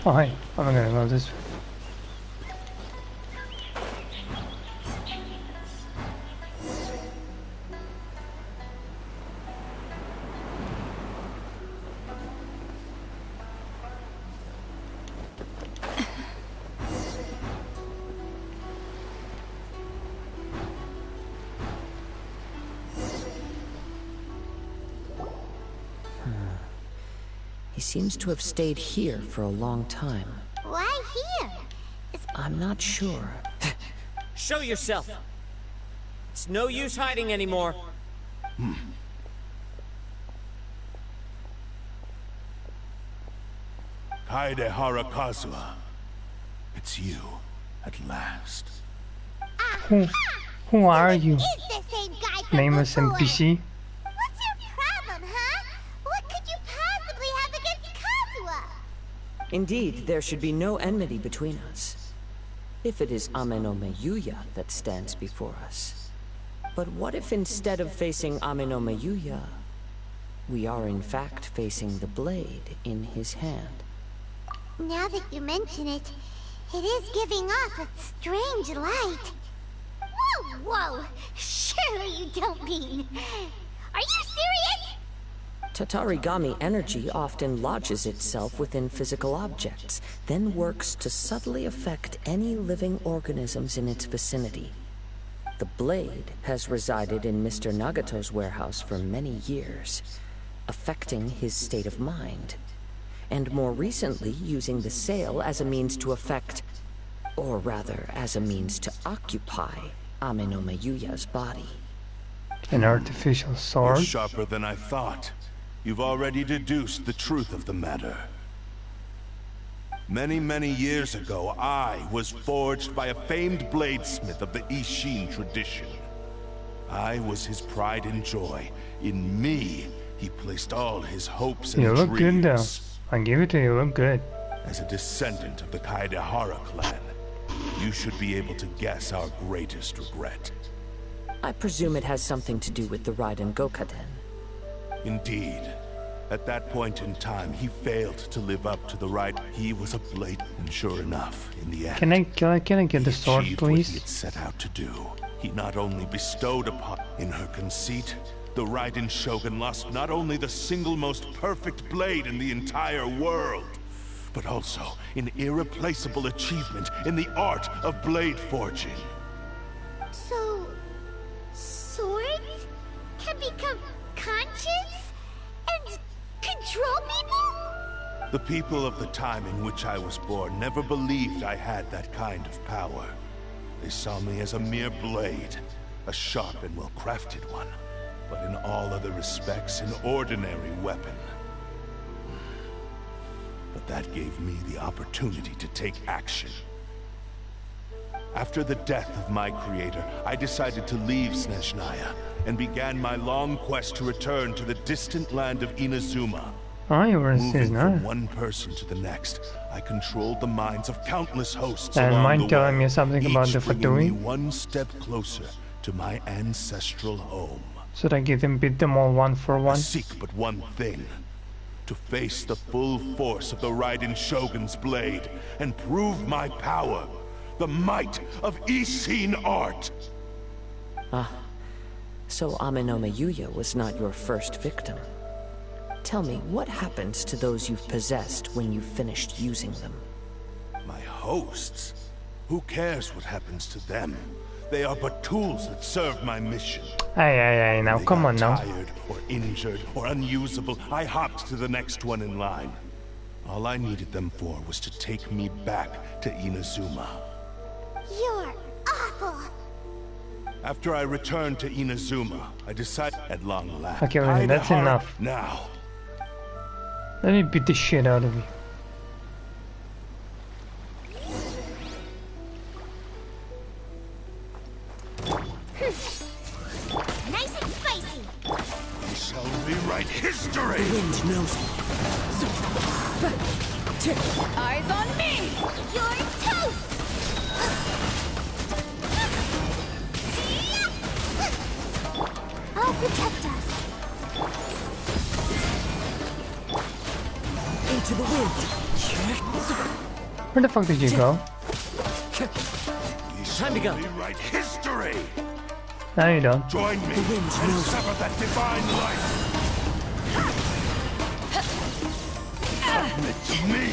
Oh, hey, I'm gonna go this way. He seems to have stayed here for a long time. Why here? I'm not sure. Show yourself! It's no use hiding anymore. Kaedehara Kazuha. It's you, at last. Who are you? Is the same guy from Nameless before. NPC? What's your problem, huh? What could you possibly have against Kazuha? Indeed, there should be no enmity between us. If it is Amenome Yuya that stands before us. But what if instead of facing Amenome Yuya, we are in fact facing the blade in his hand? Now that you mention it, it is giving off a strange light. Whoa, whoa! Surely you don't mean... Are you serious? Tatarigami energy often lodges itself within physical objects, then works to subtly affect any living organisms in its vicinity. The blade has resided in Mr. Nagato's warehouse for many years, affecting his state of mind, and more recently using the sale as a means to affect, or rather as a means to occupy, Amenome Yuya's body. An artificial sword? You're sharper than I thought. You've already deduced the truth of the matter. Many, many years ago, I was forged by a famed bladesmith of the Ishin tradition. I was his pride and joy. In me, he placed all his hopes and You look good though. dreams. I give it to you, you look good. As a descendant of the Kaedehara clan, you should be able to guess our greatest regret. I presume it has something to do with the Raiden Gokaden. Indeed. At that point in time, he failed to live up to the right. He was a blade, and sure enough, in the end, Can I get the sword, achieved what he please? had set out to do. He not only bestowed upon, in her conceit, the Raiden Shogun lost not only the single most perfect blade in the entire world, but also an irreplaceable achievement in the art of blade forging. So... swords? can become conscious and control people? The people of the time in which I was born never believed I had that kind of power. They saw me as a mere blade, a sharp and well-crafted one, but in all other respects an ordinary weapon. But that gave me the opportunity to take action. After the death of my creator, I decided to leave Snezhnaya and began my long quest to return to the distant land of Inazuma. Oh, you were in Moving Snezhnaya. from one person to the next, I controlled the minds of countless hosts And along mind the telling way, me something about each the bringing me Fatui? one step closer to my ancestral home. Should I get them, beat them all one for I one? seek but one thing. To face the full force of the Raiden Shogun's blade and prove my power. The might of Ishin art. Ah, so Amenome Yuya was not your first victim. Tell me, what happens to those you've possessed when you've finished using them? My hosts? Who cares what happens to them? They are but tools that serve my mission. Hey, now They come got on now. tired or injured or unusable, I hopped to the next one in line. All I needed them for was to take me back to Inazuma. You're awful. After I returned to Inazuma, I decided at long last. Okay, well, that's enough. Now, Let me beat the shit out of you. Nice and spicy. we shall rewrite history. The wind knows me. Eyes on me! You're toast. I'll protect us. Into the wind. Where the fuck did you go? We Time to go. Rewrite history. No, you don't. Join me The wind and knows. sever that divine light. Submit to me.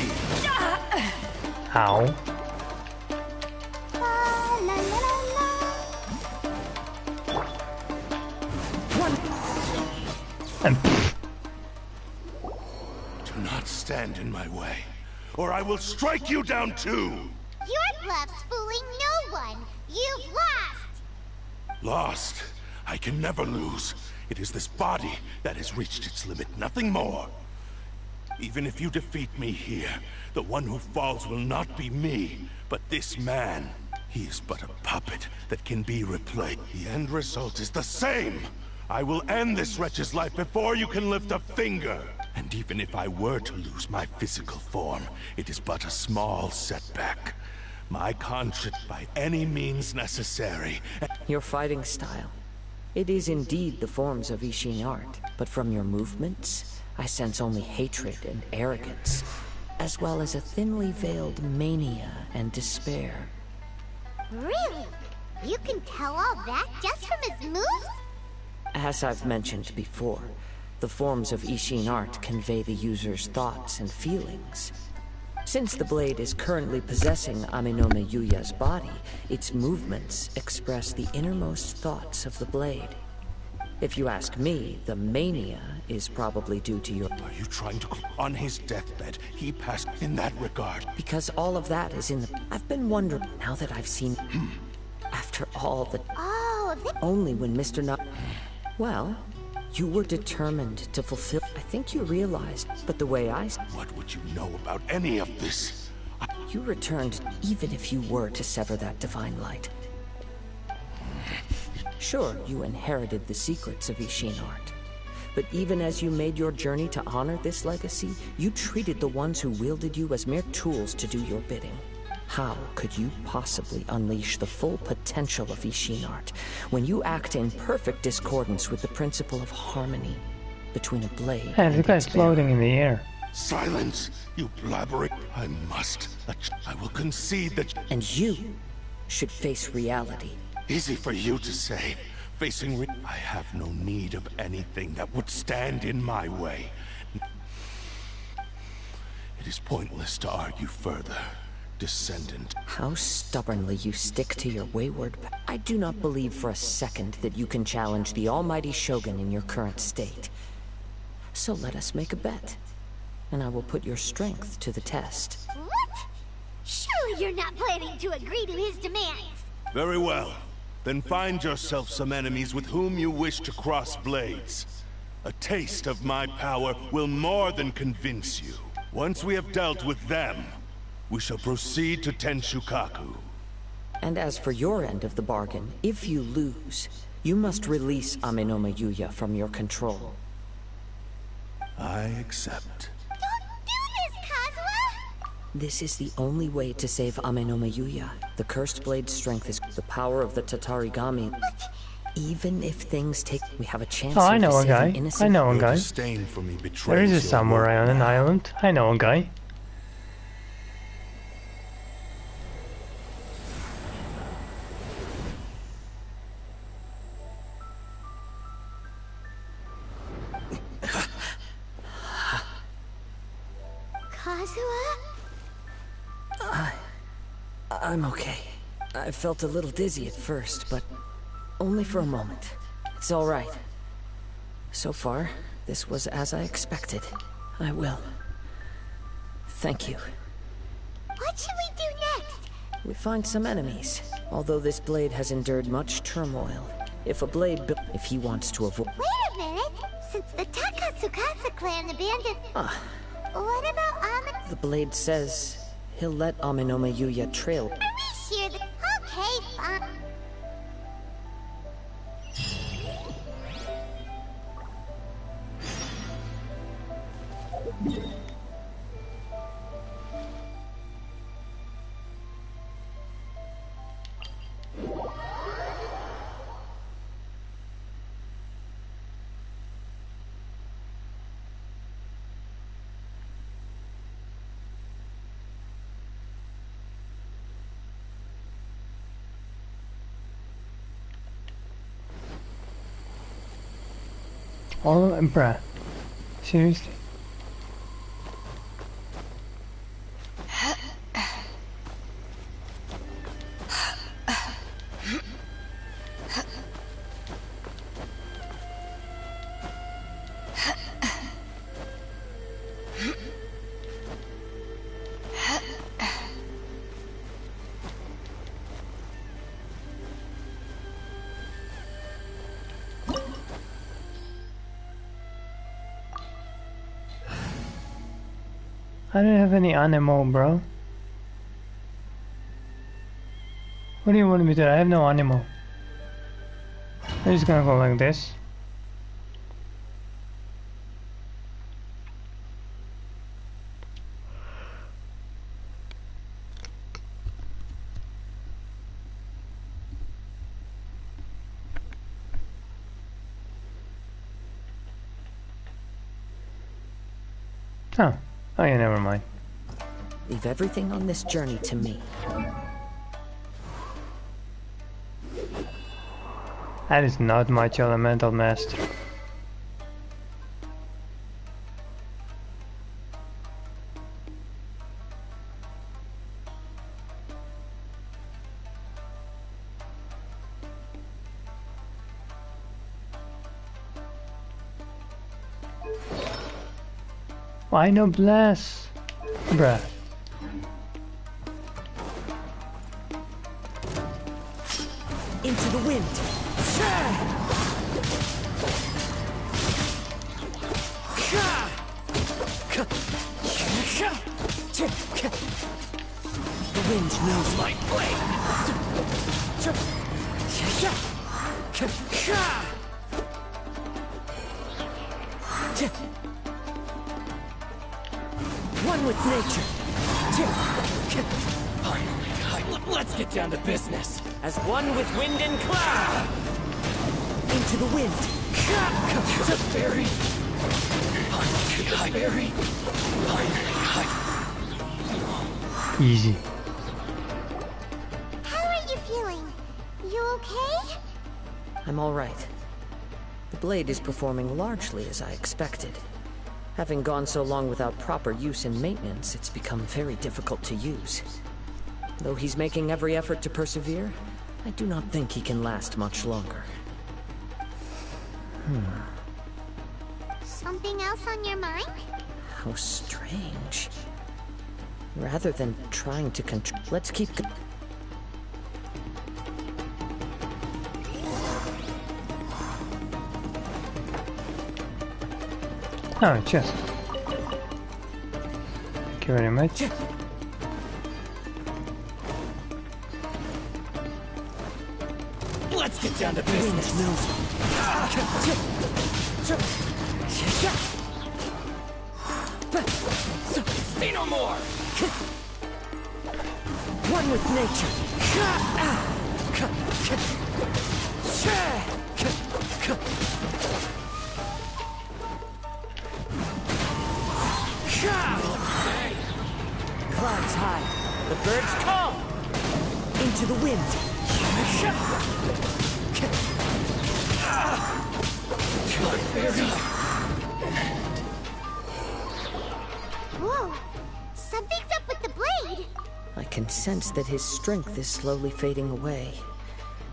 Ow. La la la la. And Do not stand in my way, or I will strike you down too. Your bluff's fooling no one. You've lost. Lost. I can never lose. It is this body that has reached its limit, nothing more. Even if you defeat me here, the one who falls will not be me, but this man. He is but a puppet that can be replaced. The end result is the same. I will end this wretch's life before you can lift a finger. And even if I were to lose my physical form, it is but a small setback. My conscience by any means necessary. Your fighting style. It is indeed the forms of Ishin art, but from your movements, I sense only hatred and arrogance, as well as a thinly veiled mania and despair. Really? You can tell all that just from his moves? As I've mentioned before, the forms of Ishin art convey the user's thoughts and feelings. Since the blade is currently possessing Amenome Yuya's body, its movements express the innermost thoughts of the blade. If you ask me, the mania is probably due to your... Are you trying to... On his deathbed, he passed in that regard. Because all of that is in the... I've been wondering, now that I've seen... After all the... Oh, Only when Mr. Na... Well, you were determined to fulfill... I think you realized, but the way I... What would you know about any of this? You returned even if you were to sever that divine light. Sure, you inherited the secrets of Ishin art. But even as you made your journey to honor this legacy, you treated the ones who wielded you as mere tools to do your bidding. How could you possibly unleash the full potential of Ishin art when you act in perfect discordance with the principle of harmony between a blade Hey, and the guy's its bearer? floating in the air. Silence, you blabbering... I must. I will concede that... And you should face reality. Easy for you to say. Facing I have no need of anything that would stand in my way. It is pointless to argue further. descendant. How stubbornly you stick to your wayward... I do not believe for a second that you can challenge the almighty Shogun in your current state. So let us make a bet, and I will put your strength to the test. What? Surely you're not planning to agree to his demands. Very well. Then find yourself some enemies with whom you wish to cross blades. A taste of my power will more than convince you. Once we have dealt with them, we shall proceed to Tenshukaku. And as for your end of the bargain, if you lose, you must release Amenoma Yuya from your control. I accept. Don't do this, Kazuha! This is the only way to save Amenoma Yuya. The Cursed Blade's strength is the power of the Tatarigami. But... Even if things take... We have a chance Oh, I know to a save guy. an innocent... I know a Your guy. disdain for me There betrays is a your samurai work on an now. island. I know a guy. Kazuha? I'm okay. I felt a little dizzy at first, but only for a moment. It's all right. So far, this was as I expected. I will. Thank you. What should we do next? We find some enemies. Although this blade has endured much turmoil, if a blade if he wants to avoid... Wait a minute! Since the Takatsukasa clan abandoned... What about The blade says he'll let Amenoma Yuya trail... Are we sure that... Okay, fine. All of bruh. Seriously? I don't have any anemo, bro. What do you want me to do? I have no anemo. I'm just gonna go like this. Huh. Oh yeah, never mind. Leave everything on this journey to me. That is not much elemental master. Why no bless? Bruh. Into the wind. The wind knows my blade. One with nature. Let's get down to business. As one with wind and cloud. Into the wind. Barry. Barry. Easy. How are you feeling? You okay? I'm all right. The blade is performing largely as I expected. Having gone so long without proper use and maintenance, it's become very difficult to use. Though he's making every effort to persevere, I do not think he can last much longer. Something else on your mind? How strange. Rather than trying to control... Let's keep... Oh, chest. Thank you very much. Let's get down to business. Say no more. One with nature. Clouds high. The birds call. Into the wind. Whoa! Something's up with the blade! I can sense that his strength is slowly fading away.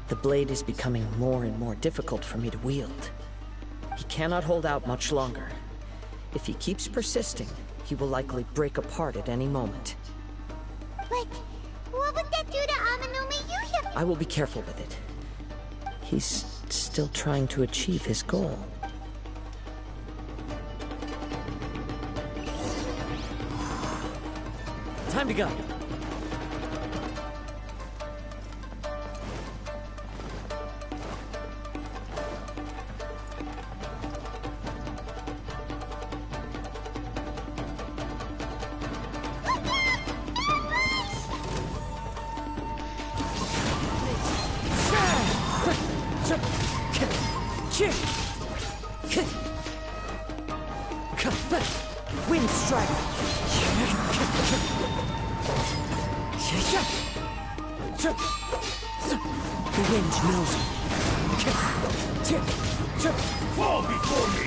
The blade is becoming more and more difficult for me to wield. He cannot hold out much longer. If he keeps persisting, he will likely break apart at any moment. But what would that do to Amanome Yuya? I will be careful with it. He's still trying to achieve his goal. Time to go. Wind strike. The wind knows me. Fall before me.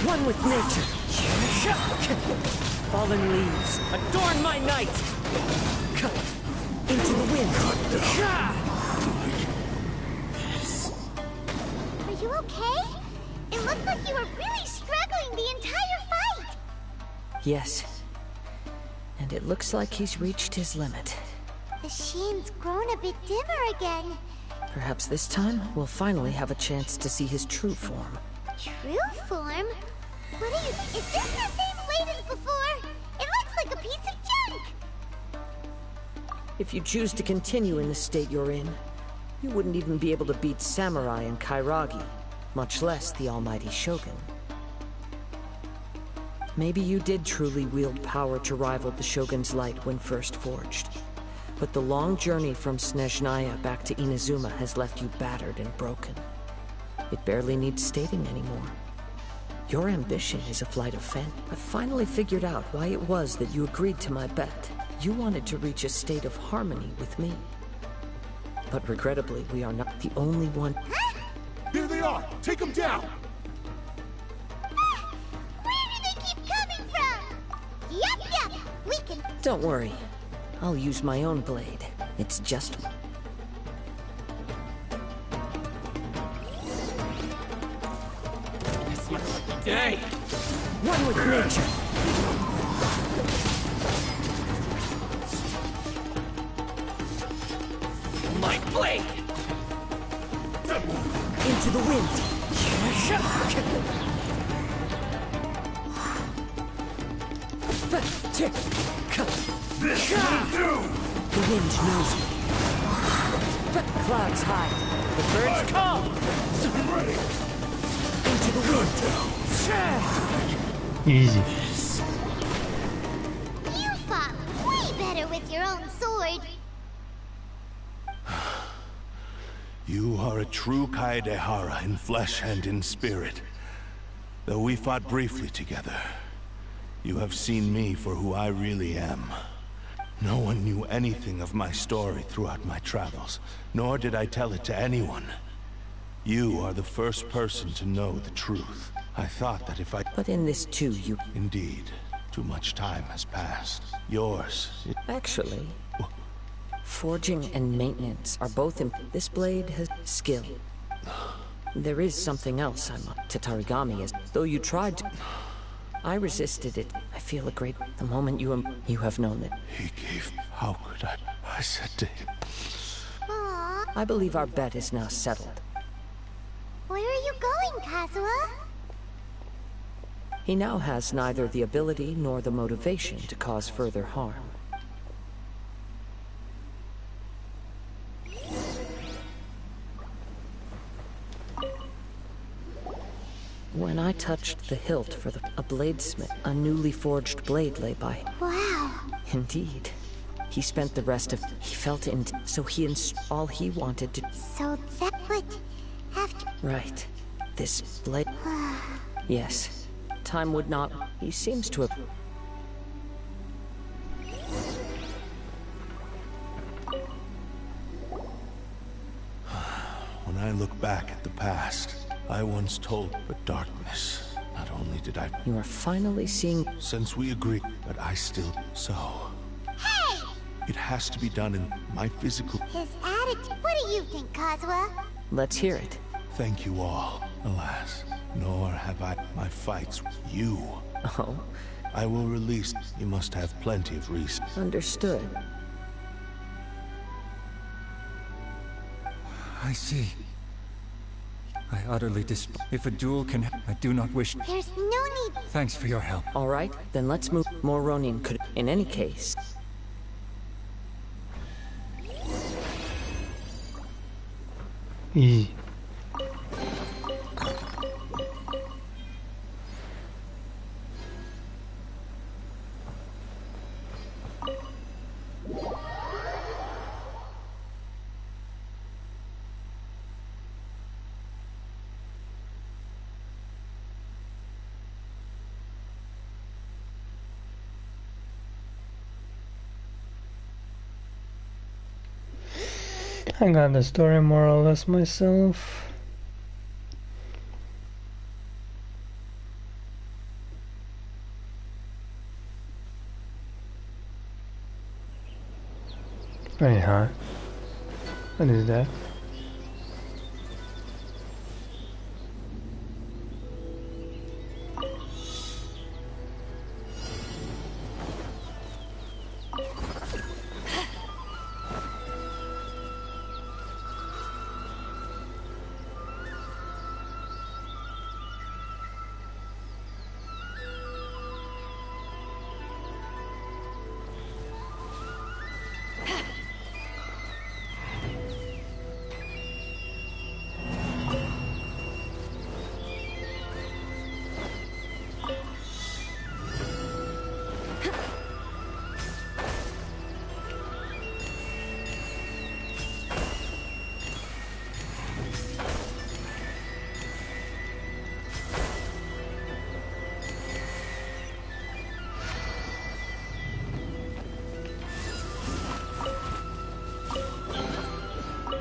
One with nature. Fallen leaves, adorn my night. Into the wind. Are you okay? It looked like you were really struggling the entire fight! Yes. And it looks like he's reached his limit. The shine's grown a bit dimmer again. Perhaps this time, we'll finally have a chance to see his true form. True form? What are you... Is this the same blade as before? It looks like a piece of junk! If you choose to continue in the state you're in, you wouldn't even be able to beat Samurai and Kairagi, much less the almighty Shogun. Maybe you did truly wield power to rival the Shogun's light when first forged. But the long journey from Snezhnaya back to Inazuma has left you battered and broken. It barely needs stating anymore. Your ambition is a flight of fancy. I finally figured out why it was that you agreed to my bet. You wanted to reach a state of harmony with me. But regrettably, we are not the only one. Here they are! Take them down! Where do they keep coming from? Yup, we can... Don't worry. I'll use my own blade. It's just... Hey! One with nature. My blade! Into the wind. This will do! The wind knows me. Clouds high. The birds call. Into the wind. Easy. You fought way better with your own sword. You are a true Kaedehara in flesh and in spirit. Though we fought briefly together, you have seen me for who I really am. No one knew anything of my story throughout my travels, nor did I tell it to anyone. You are the first person to know the truth. I thought that if I... But in this too, you... Indeed. Too much time has passed. Yours. Actually, forging and maintenance are both in. This blade has skill. There is something else I'm to Tarigami is. Though you tried to. I resisted it. I feel a great. The moment you have known it. He gave. How could I? I said to him. Aww. I believe our bet is now settled. Where are you going, Kazuha? He now has neither the ability nor the motivation to cause further harm. When I touched the hilt for a bladesmith, a newly forged blade lay by. Wow. Indeed. He spent the rest of. He felt it, so all he wanted to. So that would have to. Right. This blade. Yes. Time would not. He seems to have. When I look back at the past, I once told, but darkness. Not only did I. You are finally seeing. Since we agreed, but I still. So. Hey! It has to be done in my physical. His attitude. What do you think, Kazuha? Let's hear it. Thank you all. Alas, nor have I my fights with you. Oh? I will release. You must have plenty of reason. Understood. I see. I utterly If a duel can, I do not wish. There's no need. Thanks for your help. All right, then let's move. More Ronin could. In any case. Easy. I got the story more or less myself. Wait, huh? What is that?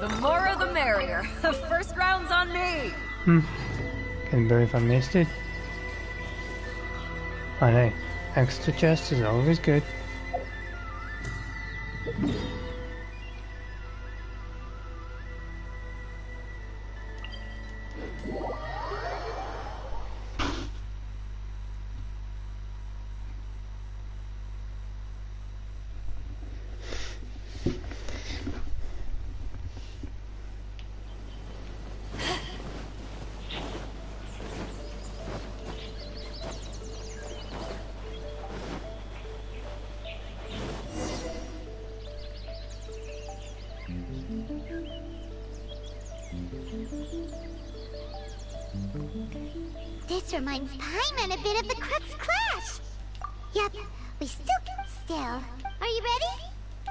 The more the merrier. First round's on me. Can't believe I missed it. But hey, extra chest is always good. This reminds Paimon a bit of the Crux Clash. Yep, we still. Are you ready?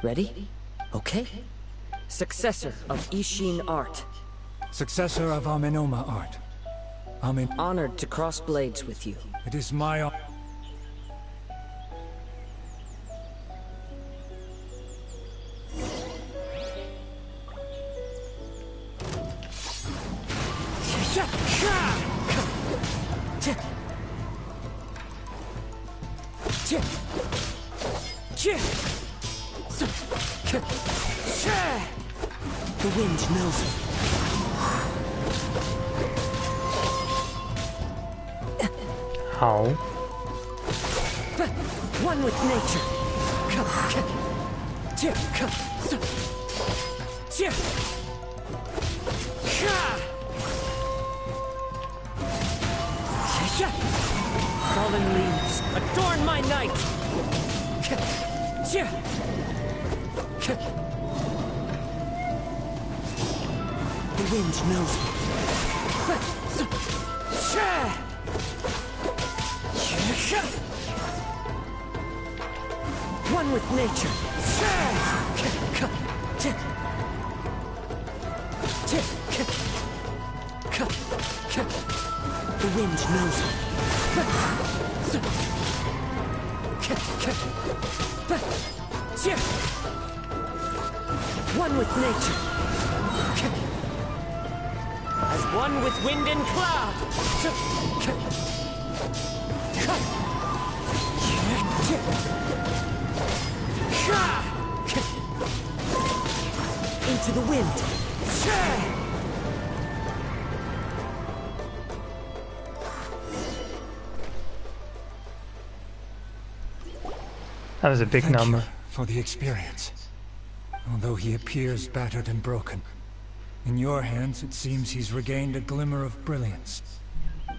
Ready? Okay. Successor of Ishin art. Successor of Amenoma art. Honored to cross blades with you. It is my honor. The wind knows it. How? One with nature. Fallen leaves, adorn my night! The wind knows me. One with nature. The wind knows me. One with nature. As one with wind and cloud. Into the wind. That was a big Thank number. you for the experience. Although he appears battered and broken, in your hands it seems he's regained a glimmer of brilliance.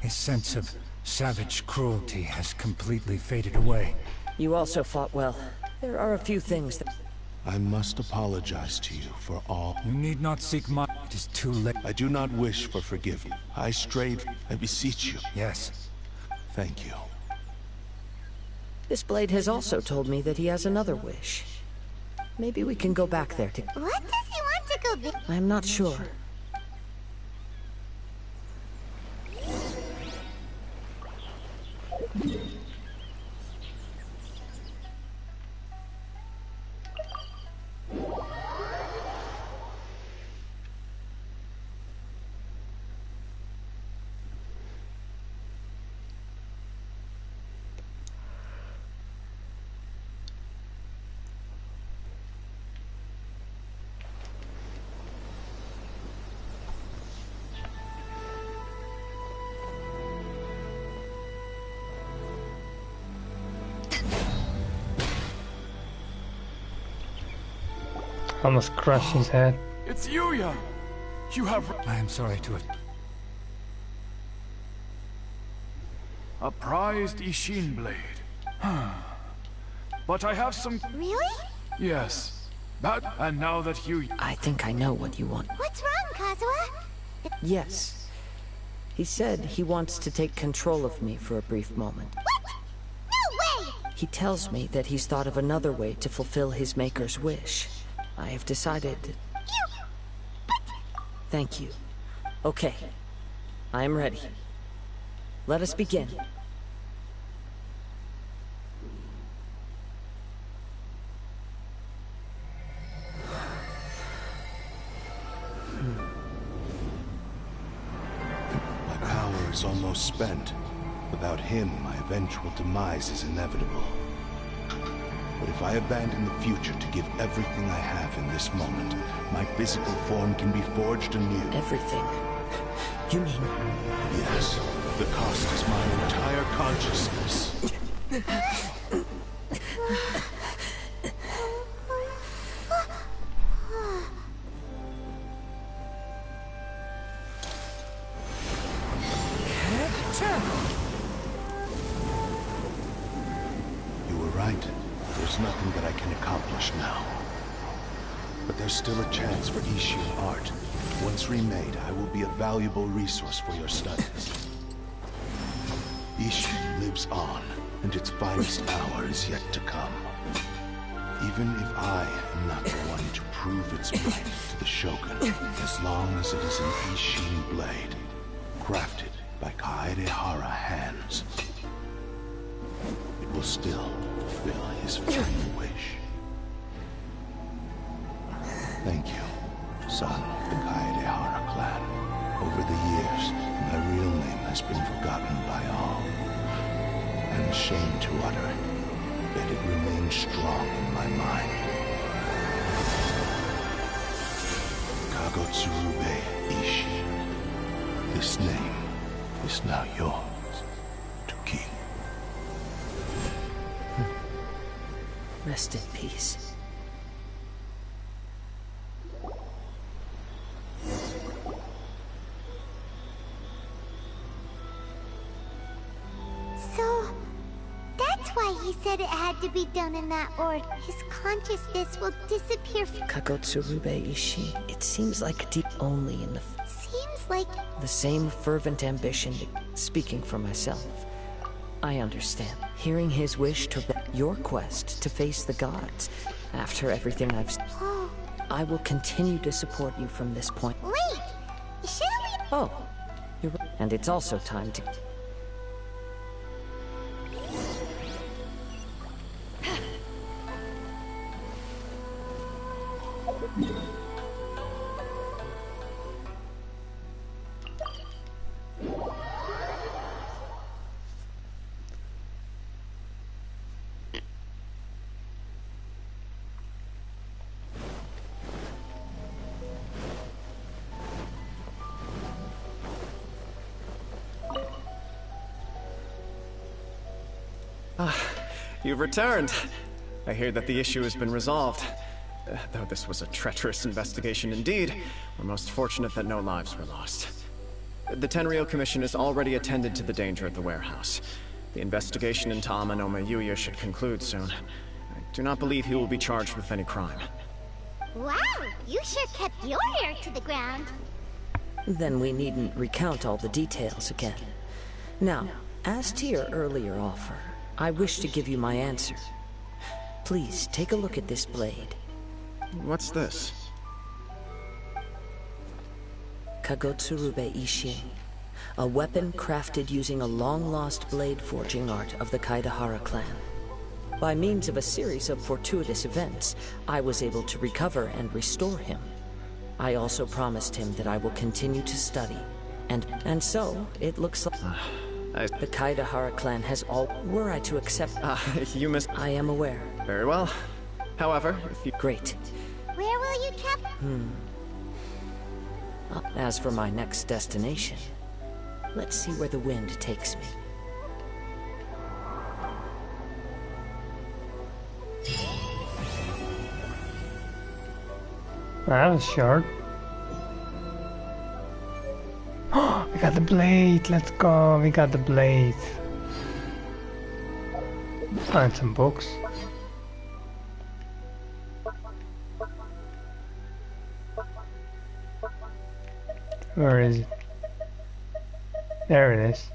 His sense of savage cruelty has completely faded away. You also fought well. There are a few things that... I must apologize to you for all. You need not seek my... It is too late. I do not wish for forgiveness. I strayed. I beseech you. Yes. Thank you. This blade has also told me that he has another wish. Maybe we can go back there to... What does he want to go there? I'm not sure. Almost crushed his head. It's Yuya! You have I am sorry to have... a prized Ishin blade. But I have some... Really? Yes. And now that you... I think I know what you want. What's wrong, Kazuha? Yes. He said he wants to take control of me for a brief moment. What? No way! He tells me that he's thought of another way to fulfill his maker's wish. I have decided... Thank you. Okay. I am ready. Let us begin. My power is almost spent. Without him, my eventual demise is inevitable. But if I abandon the future to give everything I have in this moment, my physical form can be forged anew. Everything? You mean... Yes. The cost is my entire consciousness. You were right. There's nothing that I can accomplish now. But there's still a chance for Ishin art. Once remade, I will be a valuable resource for your studies. Ishin lives on, and its finest hour is yet to come. Even if I am not the one to prove its might to the Shogun, as long as it is an Ishin blade, crafted by Kaedehara hands, it will still fulfill his final wish. Thank you, son of the Kaedehara clan. Over the years, my real name has been forgotten by all, and shame to utter. and it remains strong in my mind. Kagotsurube Ishi. This name is now yours to keep. Rest in peace. So, that's why he said it had to be done in that order. His consciousness will disappear. Kagotsurube Ishi. It seems like deep only in the... Seems like... The same fervent ambition, speaking for myself. I understand. Hearing his wish to... Your quest to face the gods. After everything I've... Oh. I will continue to support you from this point. Wait! Shouldn't we... Oh. You're right. And it's also time to... You've returned. I hear that the issue has been resolved. Though this was a treacherous investigation indeed, we're most fortunate that no lives were lost. The Tenryou Commission has already attended to the danger at the warehouse. The investigation into Amanoma Yuya should conclude soon. I do not believe he will be charged with any crime. Wow, you sure kept your ear to the ground. Then we needn't recount all the details again. Now, as to your earlier offer, I wish to give you my answer. Please, take a look at this blade. What's this? Kagotsurube Ishi. A weapon crafted using a long-lost blade forging art of the Kaidahara clan. By means of a series of fortuitous events, I was able to recover and restore him. I also promised him that I will continue to study. And so, it looks like... The Kaidahara clan has all... Were I to accept... You missed... I am aware. Very well. However, if you... Great. Where will you travel? As for my next destination, let's see where the wind takes me. That was short. We got the blade, let's go, we got the blade. Find some books. Where is it? There it is.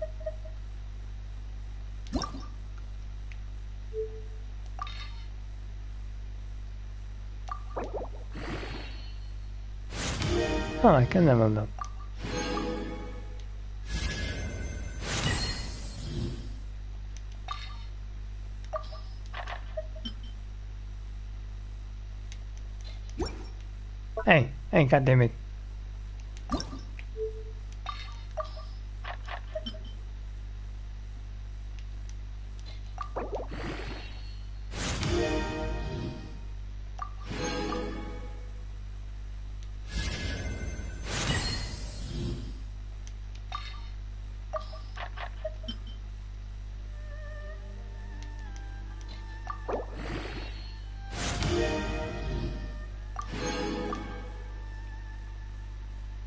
Oh, I can level up. Hey, goddammit.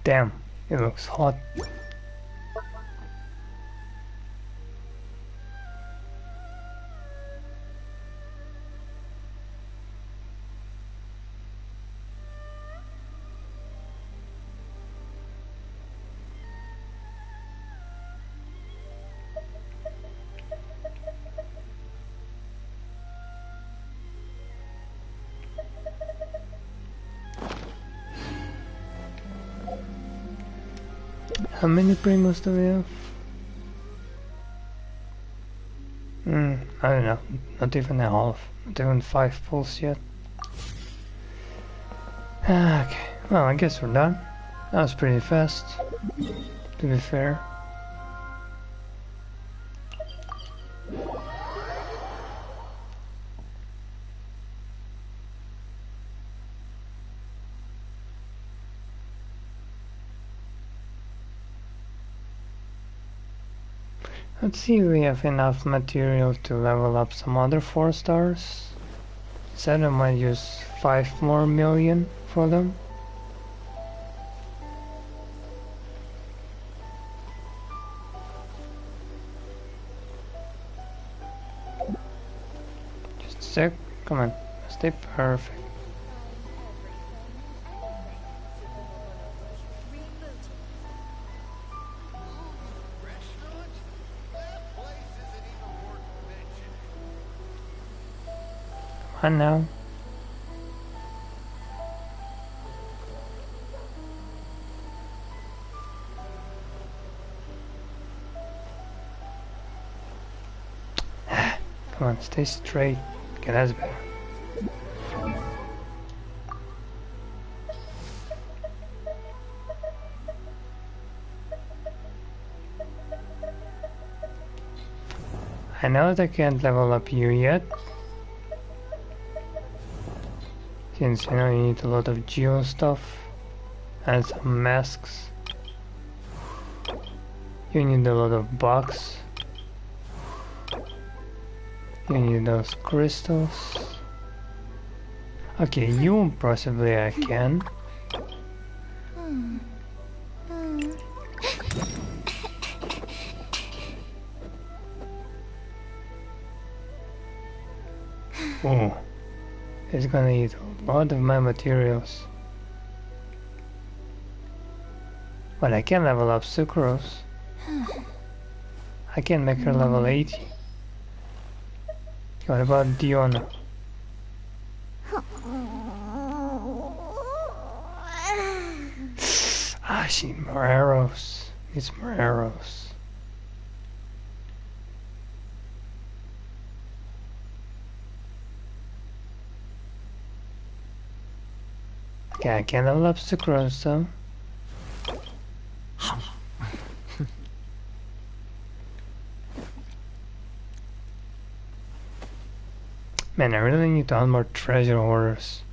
Damn, it looks hot. How many primos do we have? I don't know. Not even a half. Not even 5 pulls yet. Okay, well I guess we're done. That was pretty fast, to be fair. Let's see if we have enough material to level up some other 4 stars. Said I might use 5 more million for them. Just a sec, come on, stay perfect. Come on now. Come on, stay straight. Okay, that's better. I know that I can't level up you yet, since you know you need a lot of geo stuff and some masks. You need a lot of bugs. You need those crystals. Okay, you possibly I can. Oh, it's gonna eat a lot of my materials. But I can level up Sucrose. I can make her level 80. What about Diona? Ah, she needs more arrows. Needs more arrows. Okay, I can level up Sucrose though. Man, I really need to hunt more treasure hoarders.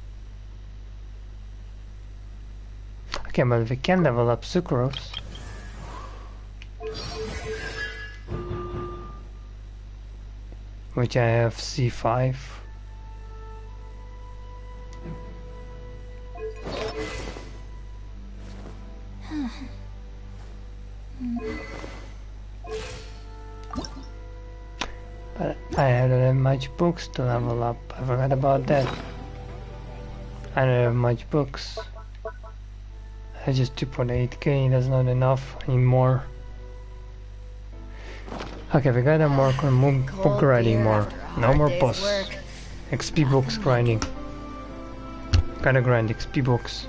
Okay, but we can level up Sucrose. Which I have C5. But I don't have much books to level up. I forgot about that. I don't have much books. I just 2.8k, that's not enough anymore. Okay, we gotta work on book grinding more. No more boss. XP books grinding. Gotta grind XP books.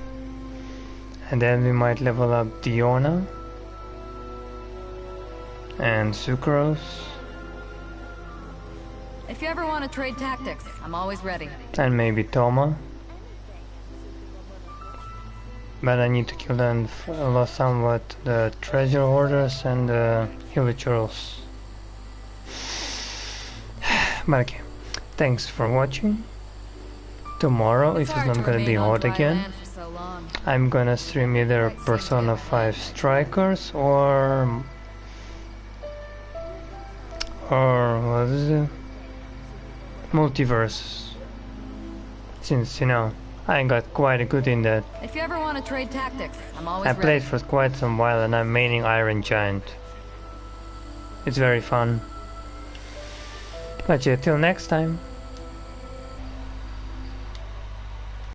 And then we might level up Diona. And Sucrose. If you ever want to trade tactics, I'm always ready. And maybe Toma. But I need to kill them somewhat the treasure hoarders and the hilichurls. But okay, thanks for watching. Tomorrow, if it's not gonna be hot again, I'm gonna stream either Persona 5 Strikers or what is it? Multiverses. Since you know I got quite good in that. If you ever want to trade tactics, I'm always ready. I played for quite some while and I'm maining Iron Giant. It's very fun. But yeah, till next time.